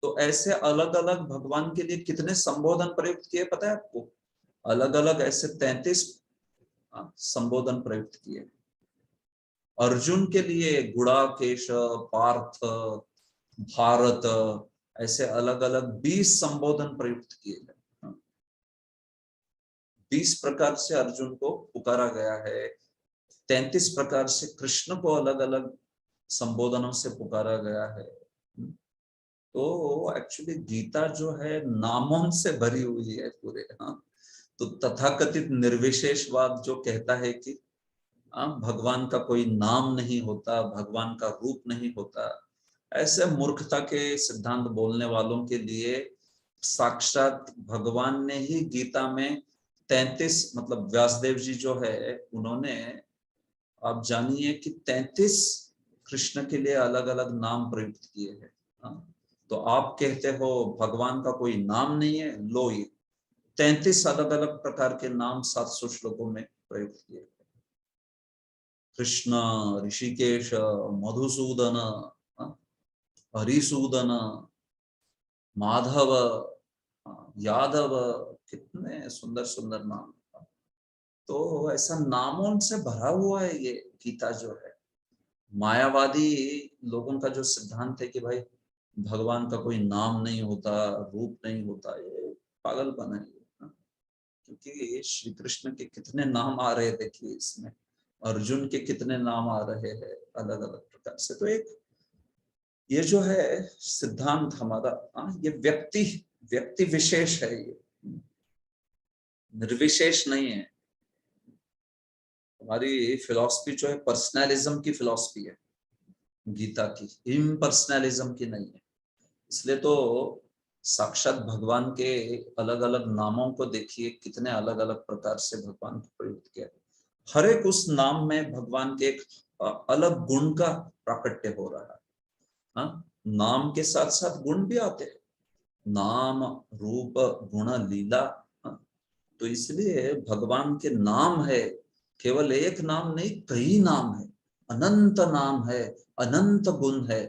तो ऐसे अलग अलग भगवान के लिए कितने संबोधन प्रयुक्त किए पता है आपको? अलग अलग ऐसे 33 संबोधन प्रयुक्त किए। अर्जुन के लिए गुड़ाकेश, पार्थ, भारत, ऐसे अलग अलग 20 संबोधन प्रयुक्त किए गए। 20 प्रकार से अर्जुन को पुकारा गया है, 33 प्रकार से कृष्ण को अलग अलग संबोधनों से पुकारा गया है। तो एक्चुअली गीता जो है नामों से भरी हुई है पूरे। तो तथाकथित निर्विशेषवाद जो कहता है कि भगवान का कोई नाम नहीं होता, भगवान का रूप नहीं होता, ऐसे मूर्खता के सिद्धांत बोलने वालों के लिए साक्षात भगवान ने ही गीता में 33, मतलब व्यासदेव जी जो है उन्होंने, आप जानिए कि 33 कृष्ण के लिए अलग अलग नाम प्रयुक्त किए हैं। तो आप कहते हो भगवान का कोई नाम नहीं है, लो ये 33 अलग अलग प्रकार के नाम 700 श्लोकों में प्रयुक्त किए। कृष्ण, ऋषिकेश, मधुसूदन, हरिसूदन, माधव, यादव, कितने सुंदर सुंदर नाम। तो ऐसा नामों से भरा हुआ है ये गीता जो है। मायावादी लोगों का जो सिद्धांत है कि भाई भगवान का कोई नाम नहीं होता, रूप नहीं होता, ये पागलपन है। क्योंकि श्री कृष्ण के कितने नाम आ रहे देखिए इसमें, अर्जुन के कितने नाम आ रहे हैं अलग अलग प्रकार से। तो एक ये जो है सिद्धांत हमारा, ये व्यक्ति विशेष है, ये निर्विशेष नहीं है। हमारी फिलॉसफी जो है पर्सनलिज्म की फिलॉसफी है गीता की, इम्पर्सनलिज्म की नहीं है। इसलिए तो साक्षात भगवान के अलग अलग नामों को देखिए, कितने अलग अलग प्रकार से भगवान को प्रयुक्त किया। हर एक उस नाम में भगवान के एक अलग गुण का प्राकट्य हो रहा है। नाम के साथ साथ गुण भी आते हैं, नाम, रूप, गुण, लीला। तो इसलिए भगवान के नाम है, केवल एक नाम नहीं, कई नाम है, अनंत नाम है, अनंत गुण है,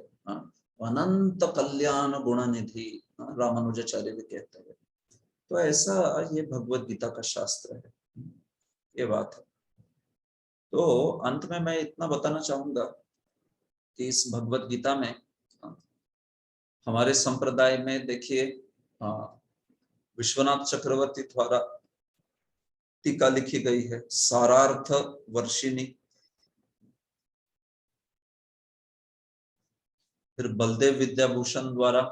अनंत कल्याण गुण निधि, रामानुजाचार्य भी कहते हैं। तो ऐसा ये भगवत गीता का शास्त्र है, ये बात है। तो अंत में मैं इतना बताना चाहूंगा कि इस भगवत गीता में हमारे संप्रदाय में देखिए विश्वनाथ चक्रवर्ती द्वारा टीका लिखी गई है, सारार्थ वर्षिणी। फिर बलदेव विद्याभूषण द्वारा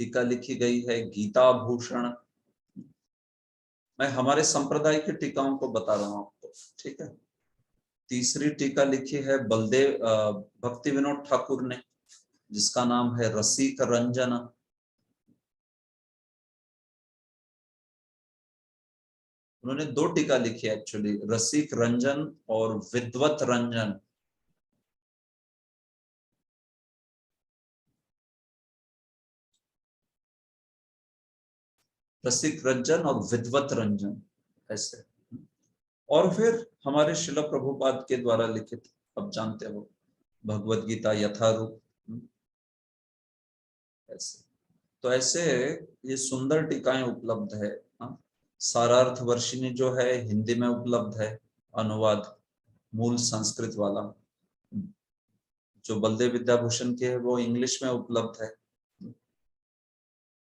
टीका लिखी गई है, गीता भूषण। मैं हमारे संप्रदाय की टीकाओं को बता रहा हूं आपको, ठीक है। तीसरी टीका लिखी है बलदेव भक्ति विनोद ठाकुर ने, जिसका नाम है रसिक रंजन। उन्होंने 2 टीका लिखी है एक्चुअली, रसिक रंजन और विद्वत रंजन। रसिक रंजन और विद्वत रंजन, ऐसे। और फिर हमारे श्रील प्रभुपाद के द्वारा लिखित, अब जानते हो, भगवत गीता यथारूप, ऐसे। तो ऐसे ये सुंदर टीकाएं उपलब्ध है। सारार्थ वर्षिणी जो है हिंदी में उपलब्ध है, अनुवाद मूल संस्कृत वाला। जो बलदेव विद्याभूषण के है वो इंग्लिश में उपलब्ध है।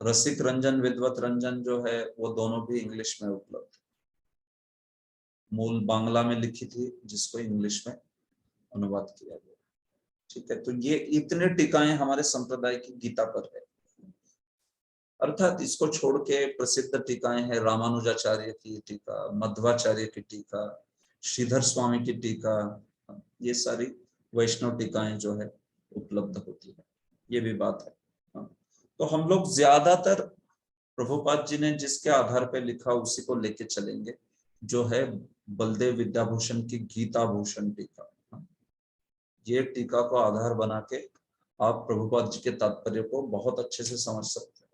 रसिक रंजन विद्वत रंजन जो है वो दोनों भी इंग्लिश में उपलब्ध है। मूल बांग्ला में लिखी थी जिसको इंग्लिश में अनुवाद किया गया। ठीक है, तो ये इतने टीकाएं हमारे संप्रदाय की गीता पर है। अर्थात इसको छोड़ के प्रसिद्ध टीकाएं हैं रामानुजाचार्य की टीका, मध्वाचार्य की टीका, श्रीधर स्वामी की टीका, ये सारी वैष्णव टीकाएं जो है उपलब्ध होती है, ये भी बात है। तो हम लोग ज्यादातर प्रभुपाद जी ने जिसके आधार पर लिखा उसी को लेके चलेंगे, जो है बलदेव विद्याभूषण की गीता भूषण टीका। ये टीका को आधार बना के आप प्रभुपाद जी के तात्पर्य को बहुत अच्छे से समझ सकते हैं।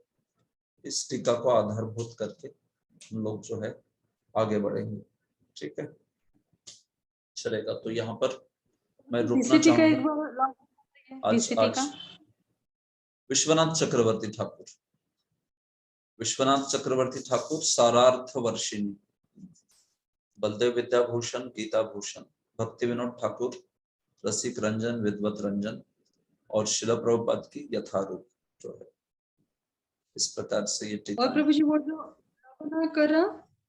इस टीका को आधारभूत करके हम लोग जो है आगे बढ़ेंगे। ठीक है, चलेगा। तो यहाँ पर मैं रुकना चाहूंगा। आज विश्वनाथ चक्रवर्ती ठाकुर, विश्वनाथ चक्रवर्ती ठाकुर सारार्थ वर्षिणी, बलदेव विद्याभूषण गीता भूषण, भक्ति विनोद ठाकुर रसिक रंजन विद्वत रंजन, और शिला प्रभुपाद की यथारूप जो है। इस प्रकार से ये टीका। और प्रभु जी वो जो कर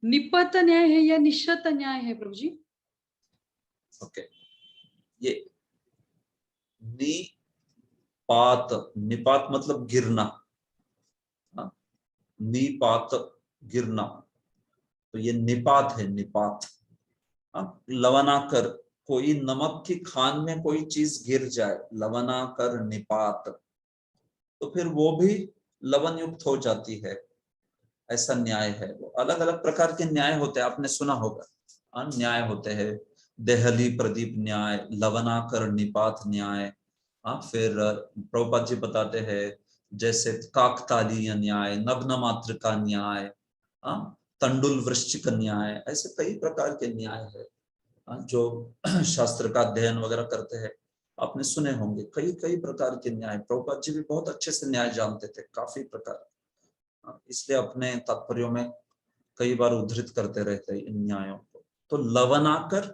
निपत न्याय है या निश्चित न्याय है प्रभु जी? ओके, ये निपात, निपात मतलब गिरना, निपात गिरना, तो ये निपात है, निपात। लवणाकर, कोई नमक की खान में कोई चीज गिर जाए, लवणाकर निपात, तो फिर वो भी लवण युक्त हो जाती है, ऐसा न्याय है। वो अलग अलग प्रकार के न्याय होते हैं, आपने सुना होगा। न्याय होते हैं देहली प्रदीप न्याय, लवणाकर निपात न्याय। फिर प्रभुपाद जी बताते हैं जैसे काकतालीय न्याय, नग्न मात्र का न्याय, तंडुल वृश्चिक न्याय, ऐसे कई प्रकार के न्याय है जो शास्त्र का अध्ययन वगैरह करते हैं, आपने सुने होंगे। कई कई प्रकार के न्याय, प्रभुपाद जी भी बहुत अच्छे से न्याय जानते थे, काफी प्रकार, इसलिए अपने तात्पर्यों में कई बार उद्धृत करते रहते हैं इन न्यायों को। तो लवणाकर,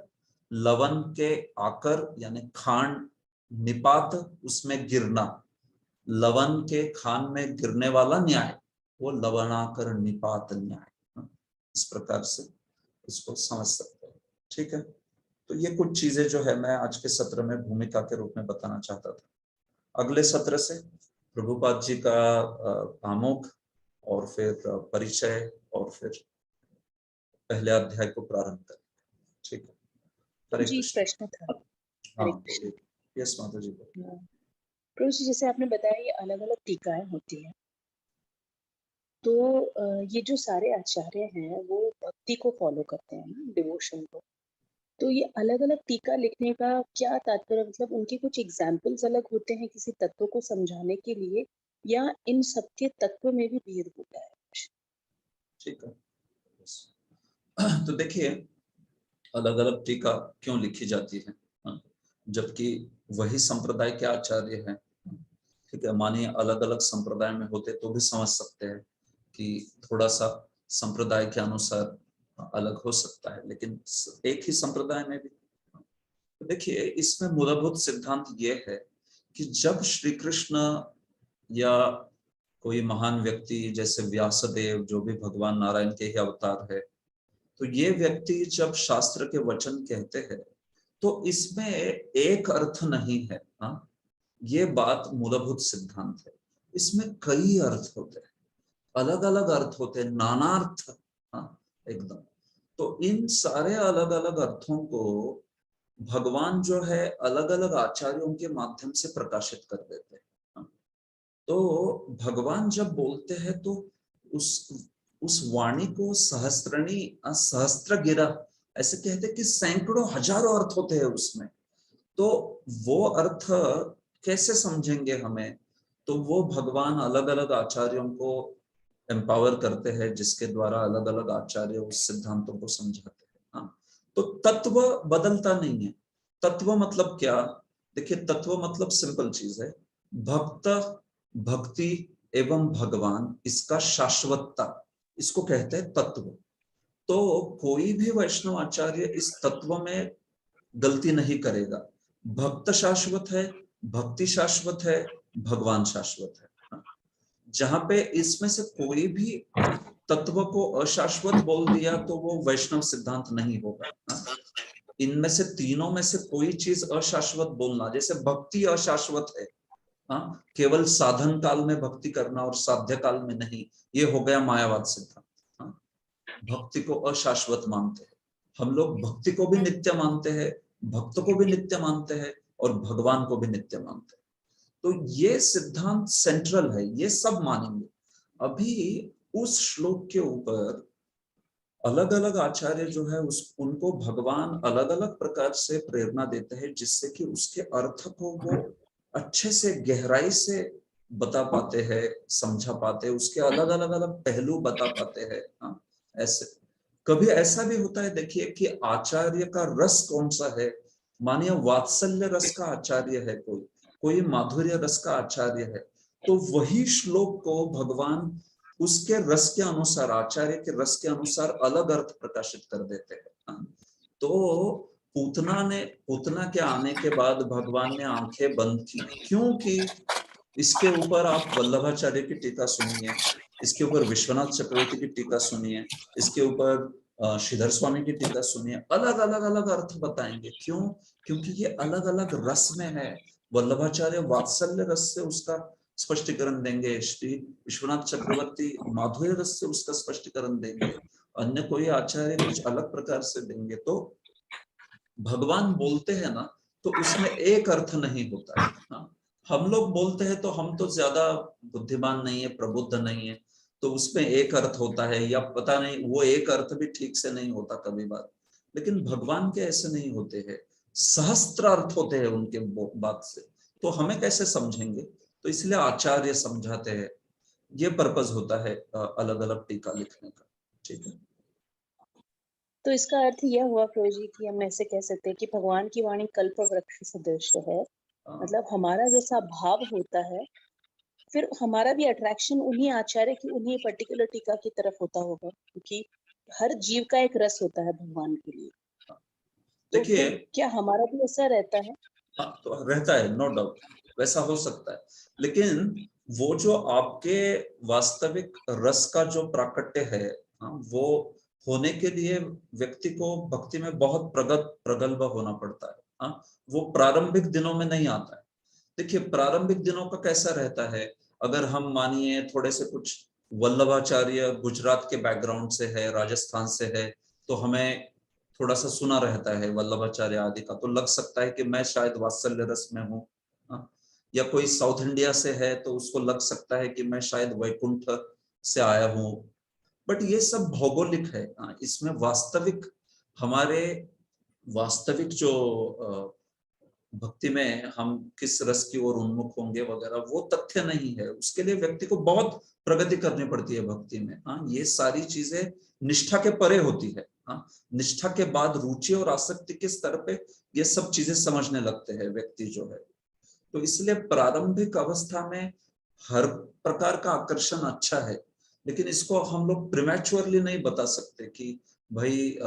लवन के आकर यानी खांड, निपात उसमें गिरना, लवन के खान में गिरने वाला न्याय, वो लवणाकर निपात न्याय। इस प्रकार से इसको समझ सकते हैं। ठीक है, तो ये कुछ चीजें जो है मैं आज के सत्र में भूमिका के रूप में बताना चाहता था। अगले सत्र से प्रभुपाद जी का आमुख और फिर परिचय और फिर पहले अध्याय को प्रारंभ करें। ठीक है, जी प्रश्न था। हाँ, यस माता जी। प्रभु जी, जैसे आपने बताया ये अलग अलग टीकाएं होती हैं, तो ये जो सारे आचार्य हैं वो भक्ति को फॉलो करते हैं ना, डिवोशन को। तो ये अलग अलग टीका लिखने का क्या तात्पर्य, मतलब उनके कुछ एग्जाम्पल्स अलग होते हैं किसी तत्व को समझाने के लिए, या इन सबके तत्व में भी भेद होता है? ठीक है, तो देखिए अलग अलग टीका क्यों लिखी जाती है, जबकि वही संप्रदाय के आचार्य हैं। ठीक है, मानिए अलग अलग संप्रदाय में होते तो भी समझ सकते हैं कि थोड़ा सा संप्रदाय के अनुसार अलग हो सकता है, लेकिन एक ही संप्रदाय में भी। तो देखिए इसमें मूलभूत सिद्धांत ये है कि जब श्री कृष्ण या कोई महान व्यक्ति जैसे व्यासदेव, जो भी भगवान नारायण के ही अवतार है, तो ये व्यक्ति जब शास्त्र के वचन कहते हैं तो इसमें एक अर्थ नहीं है। ये बात मूलभूत सिद्धांत है। इसमें कई अर्थ होते हैं, अलग अलग अर्थ होते हैं, नानार्थ एकदम। तो इन सारे अलग अलग अर्थों को भगवान जो है अलग अलग आचार्यों के माध्यम से प्रकाशित कर देते हैं। तो भगवान जब बोलते हैं तो उस वाणी को सहस्त्रणी, सहस्त्र गिरा, ऐसे कहते हैं कि सैकड़ों हजारों अर्थ होते हैं उसमें। तो वो अर्थ कैसे समझेंगे हमें? तो वो भगवान अलग अलग आचार्यों को एम्पावर करते हैं, जिसके द्वारा अलग अलग आचार्य उस सिद्धांतों को समझाते हैं। हाँ, तो तत्व बदलता नहीं है। तत्व मतलब क्या? देखिए, तत्व मतलब सिंपल चीज है, भक्त, भक्ति एवं भगवान, इसका शाश्वतता, इसको कहते हैं तत्व। तो कोई भी वैष्णव आचार्य इस तत्व में गलती नहीं करेगा। भक्त शाश्वत है, भक्ति शाश्वत है, भगवान शाश्वत है। जहां पे इसमें से कोई भी तत्व को अशाश्वत बोल दिया तो वो वैष्णव सिद्धांत नहीं होगा। इनमें से तीनों में से कोई चीज अशाश्वत बोलना, जैसे भक्ति अशाश्वत है, हाँ, केवल साधन काल में भक्ति करना और साध्य काल में नहीं, ये हो गया मायावाद सिद्धांत। हाँ, भक्ति को अशाश्वत मानते हैं हम लोग, भक्ति को भी नित्य मानते हैं, भक्त को भी नित्य मानते हैं और भगवान को भी नित्य मानते हैं। तो ये सिद्धांत सेंट्रल है, ये सब मानेंगे। अभी उस श्लोक के ऊपर अलग अलग आचार्य जो है उनको भगवान अलग अलग प्रकार से प्रेरणा देते हैं, जिससे कि उसके अर्थ को वो अच्छे से गहराई से बता पाते हैं, समझा पाते हैं, उसके अलग अलग अलग पहलू बता पाते हैं। हाँ, ऐसे कभी ऐसा भी होता है, देखिए, कि आचार्य का रस कौन सा है। मानिए वात्सल्य रस का आचार्य है, कोई माधुर्य रस का आचार्य है, तो वही श्लोक को भगवान उसके रस के अनुसार, आचार्य के रस के अनुसार अलग अर्थ प्रकाशित कर देते हैं। तो पूतना के आने के बाद भगवान ने आंखें बंद की, क्योंकि इसके ऊपर आप वल्लभाचार्य की टीका सुनिए, इसके ऊपर विश्वनाथ चक्रवर्ती की टीका सुनिए, इसके ऊपर श्रीधर स्वामी की टीका सुनिए, अलग अलग अलग अर्थ बताएंगे। क्यों? क्योंकि ये अलग अलग रस में है। वल्लभाचार्य वात्सल्य रस से उसका स्पष्टीकरण देंगे, श्री विश्वनाथ चक्रवर्ती माधुर्य रस से उसका स्पष्टीकरण देंगे, अन्य कोई आचार्य कुछ अलग प्रकार से देंगे। तो भगवान बोलते हैं ना, तो उसमें एक अर्थ नहीं होता है। हाँ, हम लोग बोलते हैं तो हम तो ज्यादा बुद्धिमान नहीं है, प्रबुद्ध नहीं है, तो उसमें एक अर्थ होता है, या पता नहीं वो एक अर्थ भी ठीक से नहीं होता कभी बार। लेकिन भगवान के ऐसे नहीं होते हैं, सहस्त्र अर्थ होते हैं उनके बात से, तो हमें कैसे समझेंगे? तो इसलिए आचार्य समझाते हैं, ये पर्पस होता है अलग अलग टीका लिखने का। ठीक है, तो इसका अर्थ यह हुआ प्रभु जी कि हम ऐसे कह सकते हैं कि भगवान की वाणी कल्प वृक्ष सदृश है। मतलब हमारा जैसा भाव होता है, फिर हमारा भी अट्रैक्शन उन्हीं आचार्य की, उन्हीं पर्टिकुलर टीका की तरफ होता होगा, क्योंकि हर जीव का एक रस होता है भगवान के लिए। देखिए, तो क्या हमारा भी ऐसा रहता है? हाँ, तो रहता है, नो डाउट, वैसा हो सकता है। लेकिन वो जो आपके वास्तविक रस का जो प्राकट्य है, वो होने के लिए व्यक्ति को भक्ति में बहुत प्रगल्भ होना पड़ता है। हाँ, वो प्रारंभिक दिनों में नहीं आता है। देखिए, प्रारंभिक दिनों का कैसा रहता है, अगर हम मानिए थोड़े से कुछ वल्लभाचार्य गुजरात के बैकग्राउंड से है, राजस्थान से है, तो हमें थोड़ा सा सुना रहता है वल्लभाचार्य आदि का, तो लग सकता है कि मैं शायद वात्सल्य रस में हूँ। या कोई साउथ इंडिया से है तो उसको लग सकता है कि मैं शायद वैकुंठ से आया हूँ। बट ये सब भौगोलिक है। इसमें वास्तविक, हमारे वास्तविक जो भक्ति में हम किस रस की ओर उन्मुख होंगे वगैरह, वो तथ्य नहीं है। उसके लिए व्यक्ति को बहुत प्रगति करनी पड़ती है भक्ति में। ये सारी चीजें निष्ठा के परे होती है। निष्ठा के बाद रुचि और आसक्ति के स्तर पे ये सब चीजें समझने लगते हैं व्यक्ति जो है। तो इसलिए प्रारंभिक अवस्था में हर प्रकार का आकर्षण अच्छा है, लेकिन इसको हम लोग प्रीमैच्योरली नहीं बता सकते कि भाई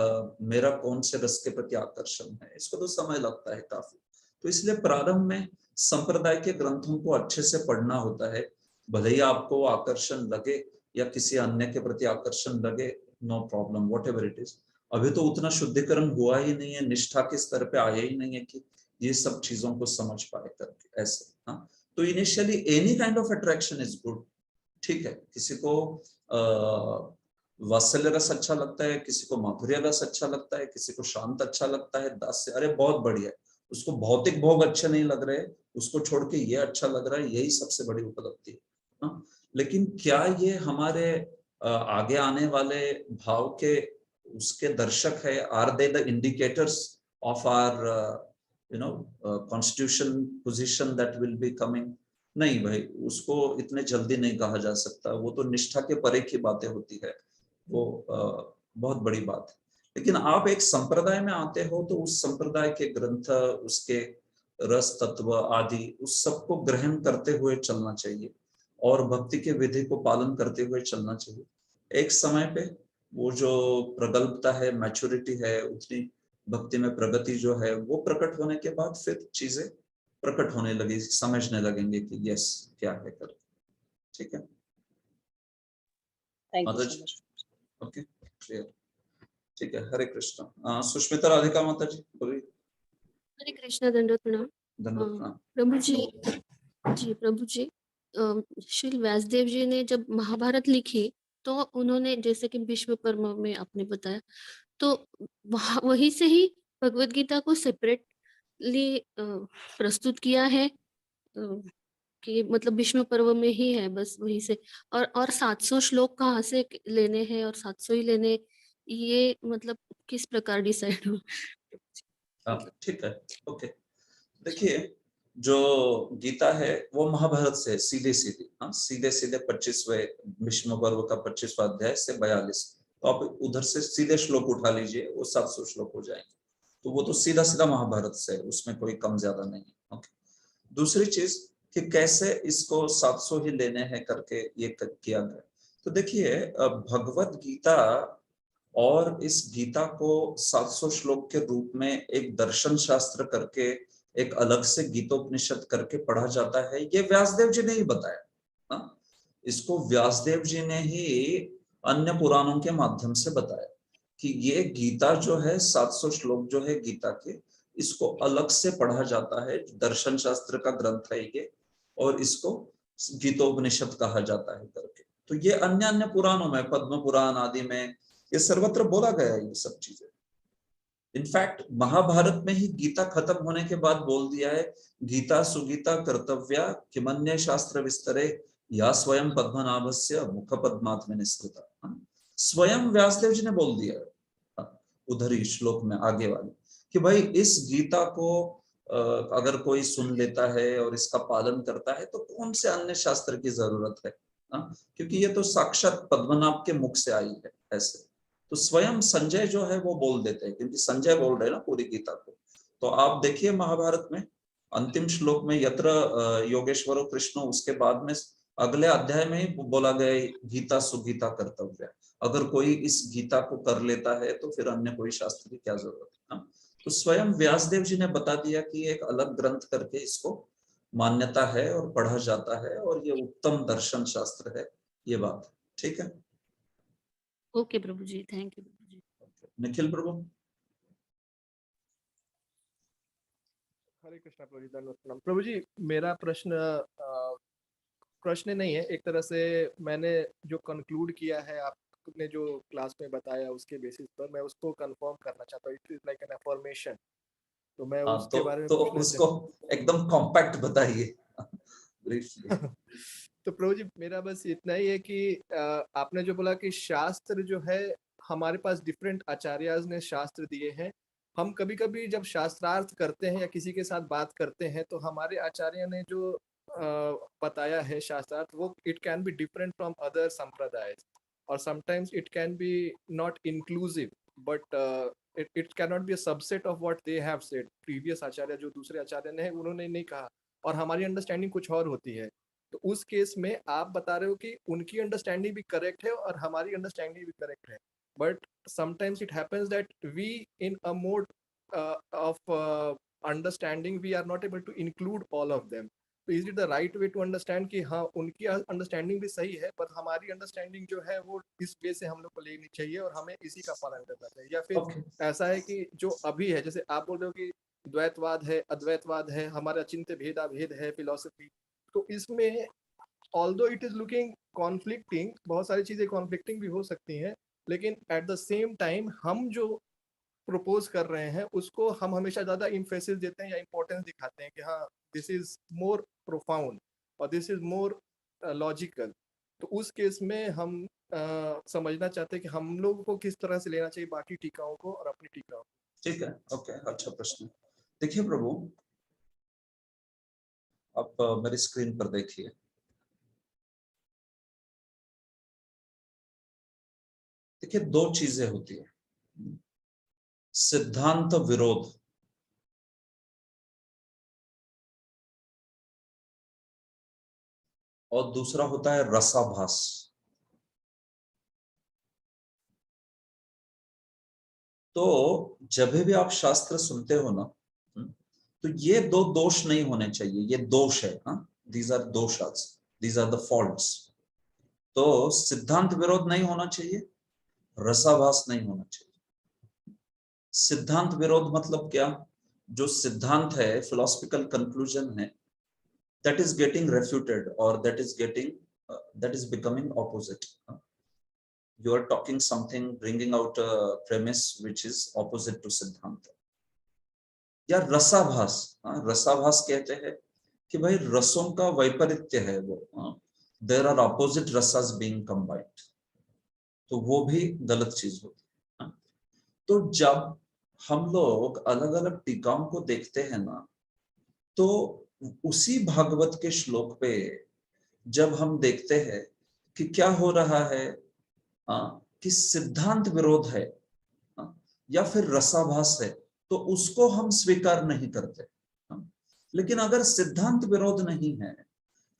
मेरा कौन से रस के प्रति आकर्षण है। इसको तो समय लगता है काफी। तो इसलिए प्रारंभ में संप्रदाय के ग्रंथों को अच्छे से पढ़ना होता है। भले ही आपको आकर्षण लगे या किसी अन्य के प्रति आकर्षण लगे, no problem, whatever it is. अभी तो उतना शुद्धिकरण हुआ ही नहीं है, निष्ठा के स्तर पे आया ही नहीं है कि ये सब चीजों को समझ पाए करके ऐसे। तो initially any kind of attraction is good. ठीक है, किसी को वात्सल्य रस अच्छा लगता है, किसी को माधुर्य रस अच्छा लगता है, किसी को शांत अच्छा लगता है, दास्य, अरे बहुत बढ़िया। उसको भौतिक भोग अच्छे नहीं लग रहे, उसको छोड़ के ये अच्छा लग रहा है, यही सबसे बड़ी उपलब्धि है। लेकिन क्या ये हमारे आगे आने वाले भाव के उसके दर्शक है? Are they the indicators of our constitution position that will be coming? नहीं भाई, उसको इतने जल्दी नहीं कहा जा सकता, वो तो निष्ठा के परे की बातें होती है, वो बहुत बड़ी बात है। लेकिन आप एक संप्रदाय में आते हो तो उस संप्रदाय के ग्रंथ, उसके रस तत्व आदि, उस सबको ग्रहण करते हुए चलना चाहिए और भक्ति के विधि को पालन करते हुए चलना चाहिए। एक समय पे वो जो प्रगल्भता है, मैच्योरिटी है, उतनी भक्ति में प्रगति जो है वो प्रकट होने के बाद फिर चीजें प्रकट होने लगी, समझने लगेंगे कि यस क्या है कर। ठीक है थैंक यू माता सो जी, मच। Okay clear. ठीक है, हरे कृष्ण। सुष्मिता राधिका माता जी बोलिए। हरे कृष्णा, दंडवत प्रणाम। धन्यवाद प्रणाम। प्रभु जी प्रभु जी, श्री व्यासदेव जी ने जब महाभारत लिखी तो उन्होंने, जैसे कि भीष्म पर्व में आपने बताया, तो वहीं से ही भगवत गीता को सेपरेटली प्रस्तुत किया है, कि मतलब भीष्म पर्व में ही है बस वहीं से, और 700 श्लोक कहाँ से लेने हैं और 700 ही लेने, ये मतलब किस प्रकार डिसाइड हो? ठीक है, ओके। देखिए, जो गीता है वो महाभारत से सीधे सीधे, हाँ सीधे सीधे 25वें भीष्म पर्व का 25वां अध्याय से 42, तो आप उधर से सीधे श्लोक उठा लीजिए, वो 700 श्लोक हो जाएंगे। तो वो तो सीधा सीधा महाभारत से, उसमें कोई कम ज्यादा नहीं है। ओके। दूसरी चीज कि कैसे इसको 700 ही लेने हैं करके ये किया गया। तो देखिए, भगवत गीता और इस गीता को 700 श्लोक के रूप में एक दर्शन शास्त्र करके, एक अलग से गीतोपनिषद करके पढ़ा जाता है, ये व्यासदेव जी ने ही बताया। हाँ? इसको व्यासदेव जी ने ही अन्य पुराणों के माध्यम से बताया कि ये गीता जो है, 700 श्लोक जो है गीता के, इसको अलग से पढ़ा जाता है, दर्शन शास्त्र का ग्रंथ है ये, और इसको गीतोपनिषद कहा जाता है करके। तो ये अन्य अन्य पुराणों में, पद्म पुराण आदि में ये सर्वत्र बोला गया है ये सब चीजें। इनफैक्ट महाभारत में ही गीता खत्म होने के बाद बोल दिया है, गीता सुगीता कर्तव्या किमन्य शास्त्र विस्तरे या स्वयं पद्मनाभस्य मुख पद्मात्म निस्कृता। स्वयं व्यासदेव जी ने बोल दिया है उधर ही श्लोक में आगे वाले, कि भाई इस गीता को अगर कोई सुन लेता है और इसका पालन करता है तो कौन से अन्य शास्त्र की जरूरत है, क्योंकि ये तो साक्षात पद्मनाभ के मुख से आई है ऐसे। तो स्वयं संजय जो है वो बोल देते हैं, क्योंकि संजय बोल रहे हैं ना पूरी गीता को। तो आप देखिए महाभारत में अंतिम श्लोक में यत्र योगेश्वरो कृष्ण, उसके बाद में अगले अध्याय में ही बोला गया गीता सुगीता कर्तव्य। अगर कोई इस गीता को कर लेता है तो फिर अन्य कोई शास्त्र की क्या जरूरत है। तो स्वयं व्यासदेव जी ने बता दिया कि एक अलग ग्रंथ करके इसको मान्यता है और पढ़ा जाता है, और ये उत्तम दर्शन शास्त्र है, ये बात। ठीक है, ओके प्रभु जी, थैंक यू प्रभु जी। निखिल प्रभु। हरे कृष्णा प्रभु जी, धन्यवाद प्रणाम। प्रभु जी, मेरा प्रश्न नहीं है, एक तरह से मैंने जो कंक्लूड किया है आपने जो क्लास में बताया उसके बेसिस पर मैं उसको कंफर्म करना चाहता हूँ। It is like an affirmation, तो मैं उसके बारे में तो पूछना उसको एकदम कॉम्पैक्ट बताइए। तो प्रभु जी, मेरा बस इतना ही है कि आपने जो बोला कि शास्त्र जो है, हमारे पास डिफरेंट आचार्यज ने शास्त्र दिए हैं। हम कभी कभी जब शास्त्रार्थ करते हैं या किसी के साथ बात करते हैं तो हमारे आचार्य ने जो बताया है शास्त्रार्थ, वो it can be different from other संप्रदाय, और sometimes it can be not inclusive, but it can not be a subset of what they have said. Previous आचार्य जो दूसरे आचार्य ने उन्होंने नहीं कहा, और हमारी अंडरस्टैंडिंग कुछ और होती है। तो उस केस में आप बता रहे हो कि उनकी अंडरस्टैंडिंग भी करेक्ट है और हमारी अंडरस्टैंडिंग भी करेक्ट है, but sometimes it happens that we in a mode of understanding we are not able to include all of them. तो is it the right way to understand कि हाँ, उनकी अंडरस्टैंडिंग भी सही है पर हमारी अंडरस्टैंडिंग जो है वो इस वे से हम लोग को लेनी चाहिए और हमें इसी का पालन करना चाहिए? या फिर ऐसा है कि जो अभी है, जैसे आप बोल रहे हो कि द्वैतवाद है, अद्वैतवाद है, हमारा अचिंत्य भेदाभेद है फिलॉसफी, तो इसमें although it is looking conflicting, बहुत सारी चीजें कॉन्फ्लिक्टिंग भी हो सकती हैं, लेकिन एट द सेम टाइम हम जो प्रपोज कर रहे हैं उसको हम हमेशा ज्यादा इम्फेसिस देते हैं या इंपॉर्टेंस दिखाते हैं कि हाँ, दिस इज मोर प्रोफाउंड और दिस इज मोर लॉजिकल। तो उस केस में हम समझना चाहते हैं कि हम लोगों को किस तरह से लेना चाहिए बाकी टीकाओं को और अपनी टीकाओं को। ठीक है, ओके, अच्छा प्रश्न। देखिए प्रभु, आप मेरी स्क्रीन पर देखिए। देखिए, दो चीजें होती है, सिद्धांत विरोध और दूसरा होता है रसाभास। तो जब भी आप शास्त्र सुनते हो ना, तो ये दो दोष नहीं होने चाहिए, ये दोष है। दीज आर दोषास, दीज आर द फॉल्ट्स। तो सिद्धांत विरोध नहीं होना चाहिए, रसाभास नहीं होना चाहिए। सिद्धांत विरोध मतलब क्या? जो सिद्धांत है, फिलोसफिकल कंक्लूजन है, that is getting refuted or that is getting that is becoming opposite. You are talking something, bringing out a premise which is opposite to siddhanta. या रसाभास, रसाभास कहते हैं कि भाई रसों का वैपरीत्य है वो, देयर आर ऑपोजिट रसास बीइंग कंबाइंड, तो वो भी गलत चीज होती है। तो जब हम लोग अलग अलग टीकाओं को देखते हैं ना, तो उसी भागवत के श्लोक पे जब हम देखते हैं कि क्या हो रहा है, कि सिद्धांत विरोध है या फिर रसाभास है, तो उसको हम स्वीकार नहीं करते। लेकिन अगर सिद्धांत विरोध नहीं है,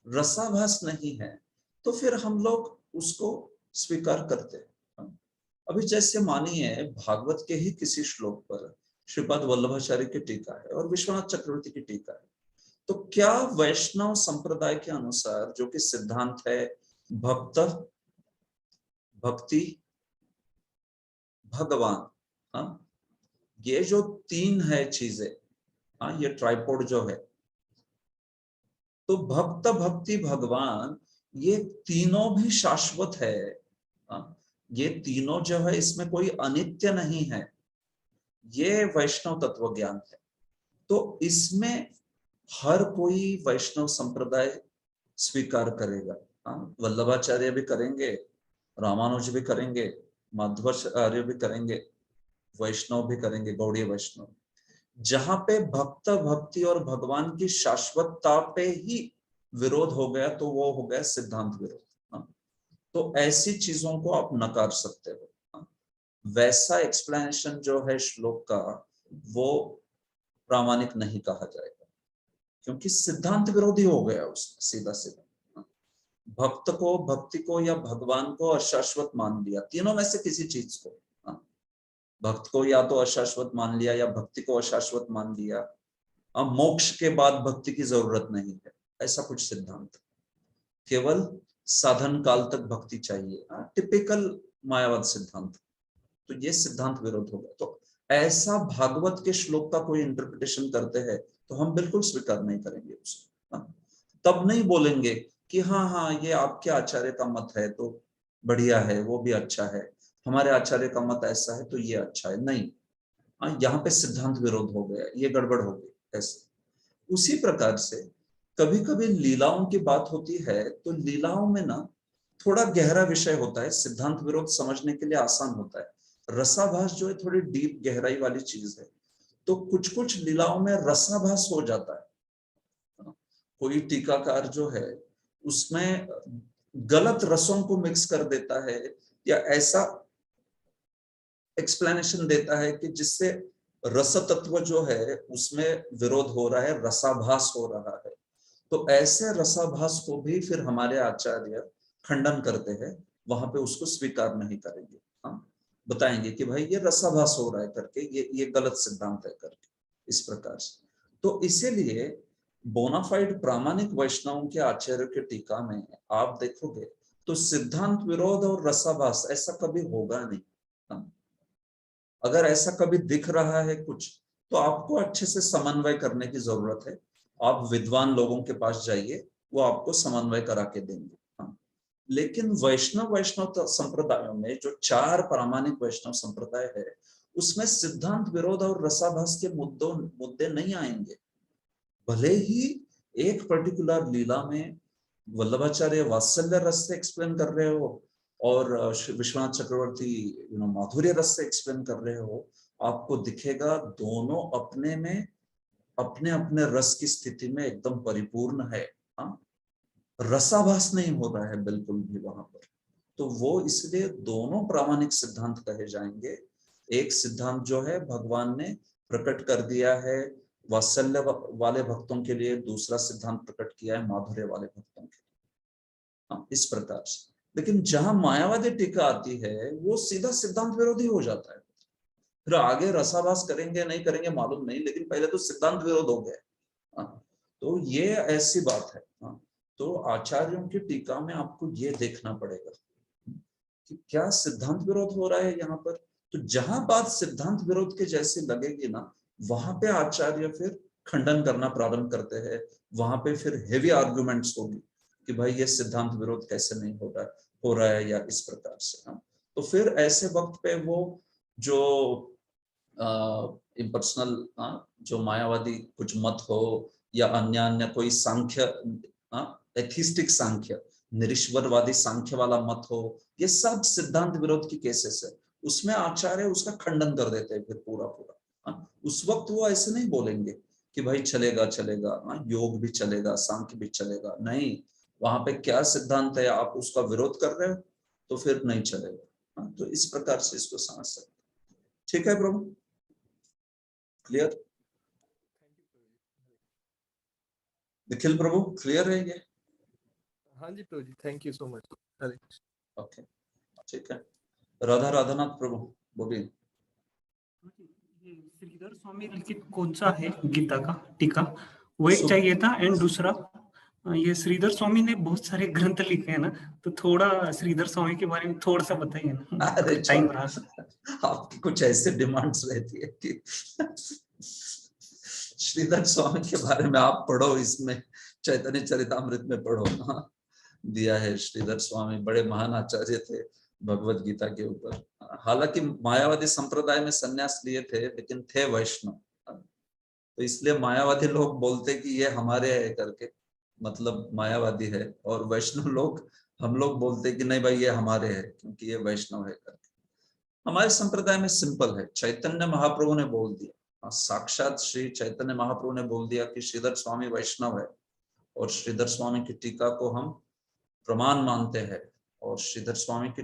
रसाभास नहीं है, तो फिर हम लोग उसको स्वीकार करते हैं। अभी जैसे मानिए भागवत के ही किसी श्लोक पर श्रीपाद वल्लभाचार्य की टीका है और विश्वनाथ चक्रवर्ती की टीका है, तो क्या वैष्णव संप्रदाय के अनुसार जो कि सिद्धांत है भक्त, भक्ति, भगवान, ये जो तीन है चीजें, ये ट्राइपोड जो है, तो भक्त, भक्ति, भगवान, ये तीनों भी शाश्वत है। ये तीनों जो है, इसमें कोई अनित्य नहीं है, ये वैष्णव तत्व ज्ञान है। तो इसमें हर कोई वैष्णव संप्रदाय स्वीकार करेगा। वल्लभाचार्य भी करेंगे, रामानुज भी करेंगे, माध्वाचार्य भी करेंगे, वैष्णव भी करेंगे, गौड़ीय वैष्णव। जहां पे भक्त, भक्ति और भगवान की शाश्वतता पे ही विरोध हो गया, तो वो हो गया सिद्धांत विरोध। तो ऐसी चीजों को आप नकार सकते हो। वैसा एक्सप्लेनेशन जो है श्लोक का, वो प्रामाणिक नहीं कहा जाएगा, क्योंकि सिद्धांत विरोधी हो गया उसमें सीधा सीधा। भक्त को, भक्ति को या भगवान को अशाश्वत मान लिया, तीनों में से किसी चीज को। भक्त को या तो अशाश्वत मान लिया या भक्ति को अशाश्वत मान लिया। अब मोक्ष के बाद भक्ति की जरूरत नहीं है, ऐसा कुछ सिद्धांत। केवल साधन काल तक भक्ति चाहिए, टिपिकल मायावाद सिद्धांत। तो ये सिद्धांत विरोध हो गया। तो ऐसा भागवत के श्लोक का कोई इंटरप्रिटेशन करते हैं तो हम बिल्कुल स्वीकार नहीं करेंगे उसको। तब नहीं बोलेंगे कि हाँ ये आपके आचार्य का मत है तो बढ़िया है, वो भी अच्छा है, हमारे आचार्य का मत ऐसा है तो ये अच्छा है। नहीं, यहाँ पे सिद्धांत विरोध हो गया, ये गड़बड़ हो गई। ऐसे उसी प्रकार से कभी कभी लीलाओं की बात होती है, तो लीलाओं में ना थोड़ा गहरा विषय होता है, सिद्धांत विरोध समझने के लिए आसान होता है। रसाभास जो है थोड़ी डीप गहराई वाली चीज है, तो कुछ कुछ लीलाओं में रसाभास हो जाता है। कोई टीकाकार जो है उसमें गलत रसों को मिक्स कर देता है, या ऐसा एक्सप्लेनेशन देता है कि जिससे रस तत्व जो है उसमें विरोध हो रहा है, रसाभास हो रहा है। तो ऐसे रसाभास को भी फिर हमारे आचार्य खंडन करते हैं, वहां पे उसको स्वीकार नहीं करेंगे। बताएंगे कि भाई ये रसाभास हो रहा है करके, ये गलत सिद्धांत है करके, इस प्रकार से। तो इसीलिए बोनाफाइड प्रामाणिक वैष्णवों के आचार्य के टीका में आप देखोगे तो सिद्धांत विरोध और रसाभास ऐसा कभी होगा नहीं। अगर ऐसा कभी दिख रहा है कुछ, तो आपको अच्छे से समन्वय करने की जरूरत है। आप विद्वान लोगों के पास जाइए, वो आपको समन्वय करा के देंगे। लेकिन वैष्णव संप्रदायों में जो 4 प्रामाणिक वैष्णव संप्रदाय है, उसमें सिद्धांत विरोध और रसाभास के मुद्दे नहीं आएंगे। भले ही एक पर्टिकुलर लीला में वल्लभाचार्य वात्सल्य रस से एक्सप्लेन कर रहे हो और विश्वनाथ चक्रवर्ती माधुर्य रस से एक्सप्लेन कर रहे हो, आपको दिखेगा दोनों अपने में अपने अपने रस की स्थिति में एकदम परिपूर्ण है, हाँ, रसाभास नहीं हो रहा है बिल्कुल भी वहां पर, तो वो इसलिए दोनों प्रामाणिक सिद्धांत कहे जाएंगे। एक सिद्धांत जो है भगवान ने प्रकट कर दिया है वात्सल्य वाले भक्तों के लिए, दूसरा सिद्धांत प्रकट किया है माधुर्य वाले भक्तों के लिए, हाँ, इस प्रकार से। लेकिन जहां मायावादी टीका आती है वो सीधा सिद्धांत विरोधी हो जाता है। फिर आगे रसाभास करेंगे नहीं करेंगे मालूम नहीं, लेकिन पहले तो सिद्धांत विरोध हो गया, हाँ, तो ये ऐसी बात है, हाँ। तो आचार्यों की टीका में आपको ये देखना पड़ेगा कि क्या सिद्धांत विरोध हो रहा है यहाँ पर। तो जहां बात सिद्धांत विरोध के जैसी लगेगी ना, वहां पे आचार्य फिर खंडन करना प्रारंभ करते हैं, वहां पे फिर हेवी आर्गुमेंट्स होगी कि भाई ये सिद्धांत विरोध कैसे नहीं हो रहा है या इस प्रकार से, हाँ। तो फिर ऐसे वक्त पे वो जो इम्पर्सनल, जो मायावादी कुछ मत हो या अन्य कोई सांख्य, एथिस्टिक सांख्य, निरीश्वरवादी सांख्य वाला मत हो, ये सब सिद्धांत विरोध की केसेस है, उसमें आचार्य उसका खंडन कर देते हैं फिर पूरा पूरा। उस वक्त वो ऐसे नहीं बोलेंगे कि भाई चलेगा चलेगा, योग भी चलेगा सांख्य भी चलेगा, नहीं, वहां पे क्या सिद्धांत है आप उसका विरोध कर रहे हो तो फिर नहीं चलेगा। तो इस प्रकार से इसको समझ सकते। ठीक है प्रभु, क्लियर? निखिल प्रभु क्लियर है ये? हाँ जी प्रभु जी, thank you so much. Hare Krishna. Okay, ठीक है। राधा राधानाथ प्रभु बोलिए। ये श्रीधर स्वामी लिखित कौन सा है गीता का टीका, वो एक चाहिए था। एंड दूसरा, ये श्रीधर स्वामी ने बहुत सारे ग्रंथ लिखे हैं ना, तो थोड़ा श्रीधर स्वामी के बारे में थोड़ा सा बताइए ना। अरे टाइम रहा आपकी कुछ ऐसे डिमांड्स रहती है कि श्रीधर स्वामी के बारे में आप पढ़ो, इसमें चैतन्य चरितामृत में पढ़ो, हाँ, दिया है। श्रीधर स्वामी बड़े महान आचार्य थे भगवत गीता के ऊपर। हालांकि मायावादी संप्रदाय में संन्यास लिए थे, लेकिन थे वैष्णव, तो इसलिए मायावादी लोग बोलते कि ये हमारे है करके, मतलब मायावादी है, और वैष्णव लोग, हम लोग बोलते कि नहीं भाई ये हमारे है क्योंकि ये वैष्णव है करके। हमारे संप्रदाय में सिंपल है, चैतन्य महाप्रभु ने बोल दिया, साक्षात श्री चैतन्य महाप्रभु ने बोल दिया कि श्रीधर स्वामी वैष्णव है, और श्रीधर स्वामी की टीका को हम प्रमाण मानते हैं, और श्रीधर स्वामी की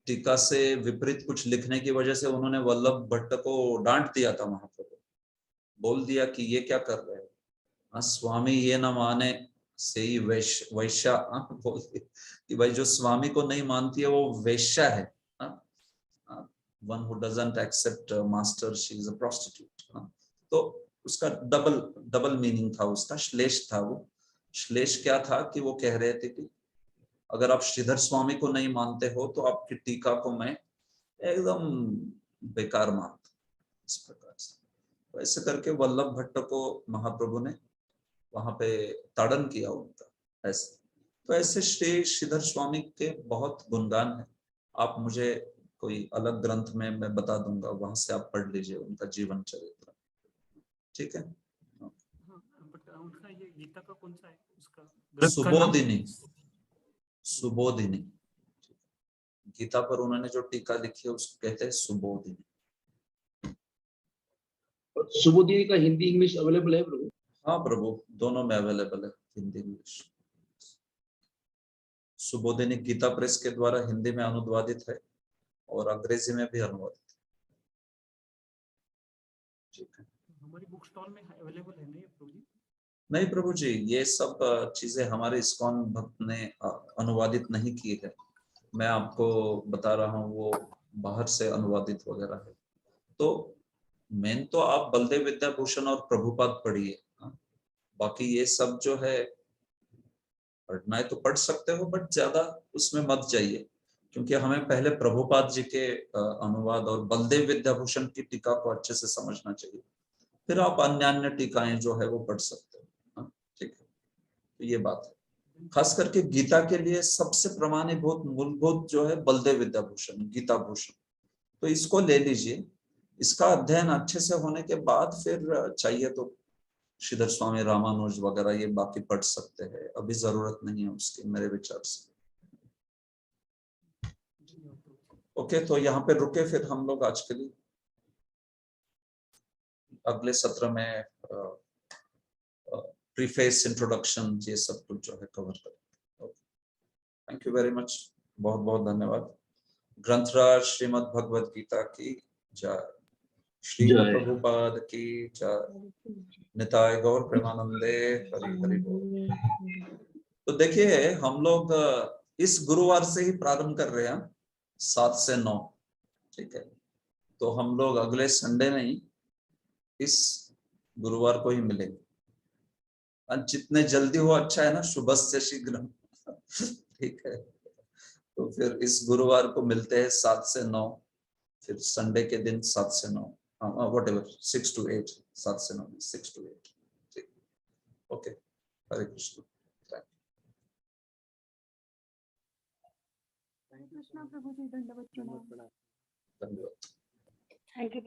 टीका से विपरीत कुछ लिखने की वजह से उन्होंने वल्लभ भट्ट को डांट दिया था। महाप्रभु बोल दिया कि ये क्या कर रहे हो, स्वामी ये न माने से ही वैश्या, बोल कि भाई जो स्वामी को नहीं मानती है वो वैश्या है, one who doesn't accept master, she is a prostitute। तो उसका डबल मीनिंग था, उसका श्लेष था। वो श्लेष क्या था कि वो कह रहे थे कि अगर आप श्रीधर स्वामी को नहीं मानते हो तो आपकी टीका को मैं एकदम बेकार मानता, इस प्रकार से। तो ऐसे करके वल्लभ भट्ट को महाप्रभु ने वहां पे ताड़न किया उनका, ऐसे। तो ऐसे श्रीधर स्वामी के बहुत गुणगान है। आप मुझे कोई अलग ग्रंथ में मैं बता दूंगा, वहां से आप पढ़ लीजिए उनका जीवन चरित्र, ठीक है। उनका ये गीता का कौन सा है उसका ग्रंथ का नाम? सुबोधिनी, सुबोधिनी गीता पर उन्होंने जो टीका लिखी है उसको कहते हैं सुबोधिनी। सुबोधिनी का हिंदी इंग्लिश अवेलेबल है प्रभु? हाँ प्रभु, दोनों में अवेलेबल है, हिंदी इंग्लिश। सुबोधिनी गीता प्रेस के द्वारा हिंदी में अनुवादित है और अंग्रेजी में भी अनुवादित है, ठीक है। हमारी बुक स्टॉल में अवेलेबल है नहीं प्रभु जी? नहीं प्रभु जी, ये सब चीजें हमारे इस्कॉन भक्त ने अनुवादित नहीं की है। मैं आपको बता रहा हूँ वो बाहर से अनुवादित वगैरह है। तो मेन तो आप बलदेव विद्याभूषण और प्रभुपाद पढ़िए, बाकी ये सब जो है पढ़ना है तो पढ़ सकते हो, बट ज्यादा उसमें मत जाइए, क्योंकि हमें पहले प्रभुपाद जी के अनुवाद और बलदेव विद्याभूषण की टीका को अच्छे से समझना चाहिए, फिर आप अन्य टीकाएं जो है वो पढ़ सकते हो, ठीक है। तो ये बात है, खास करके गीता के लिए सबसे प्रमाणीभूत मूलभूत जो है बलदेव विद्याभूषण, गीता भूषण, तो इसको ले लीजिए। इसका अध्ययन अच्छे से होने के बाद फिर चाहिए तो श्रीधर स्वामी रामानुज वगैरह ये बाकी पढ़ सकते हैं, अभी जरूरत नहीं है उसकी मेरे विचार से। ओके, तो यहाँ पे रुके फिर हम लोग आज के लिए। अगले सत्र में प्रीफेस, इंट्रोडक्शन, ये सब कुछ जो है कवर करेंगे। थैंक यू वेरी मच, बहुत बहुत धन्यवाद। ग्रंथराज श्रीमद् भगवद गीता की जय, श्री जय। प्रभुपाद की जय, निताय गौर प्रेमानंदे, हरि हरि बोल। तो देखिए हम लोग इस गुरुवार से ही प्रारंभ कर रहे हैं 7 से 9, ठीक है। तो हम लोग अगले संडे नहीं, इस गुरुवार को ही मिलेंगे। जितने जल्दी हो अच्छा है ना, शुभस्य शीघ्रम, ठीक है। तो फिर इस गुरुवार को मिलते हैं 7 से 9, फिर संडे के दिन 7 से 9, व्हाटएवर 6 to 8, 7 से 9, 6 to 8, ठीक। ओके, हरे कृष्ण। कृष्णा प्रभु जी, दंडवत प्रणाम। धन्यवाद। Thank you.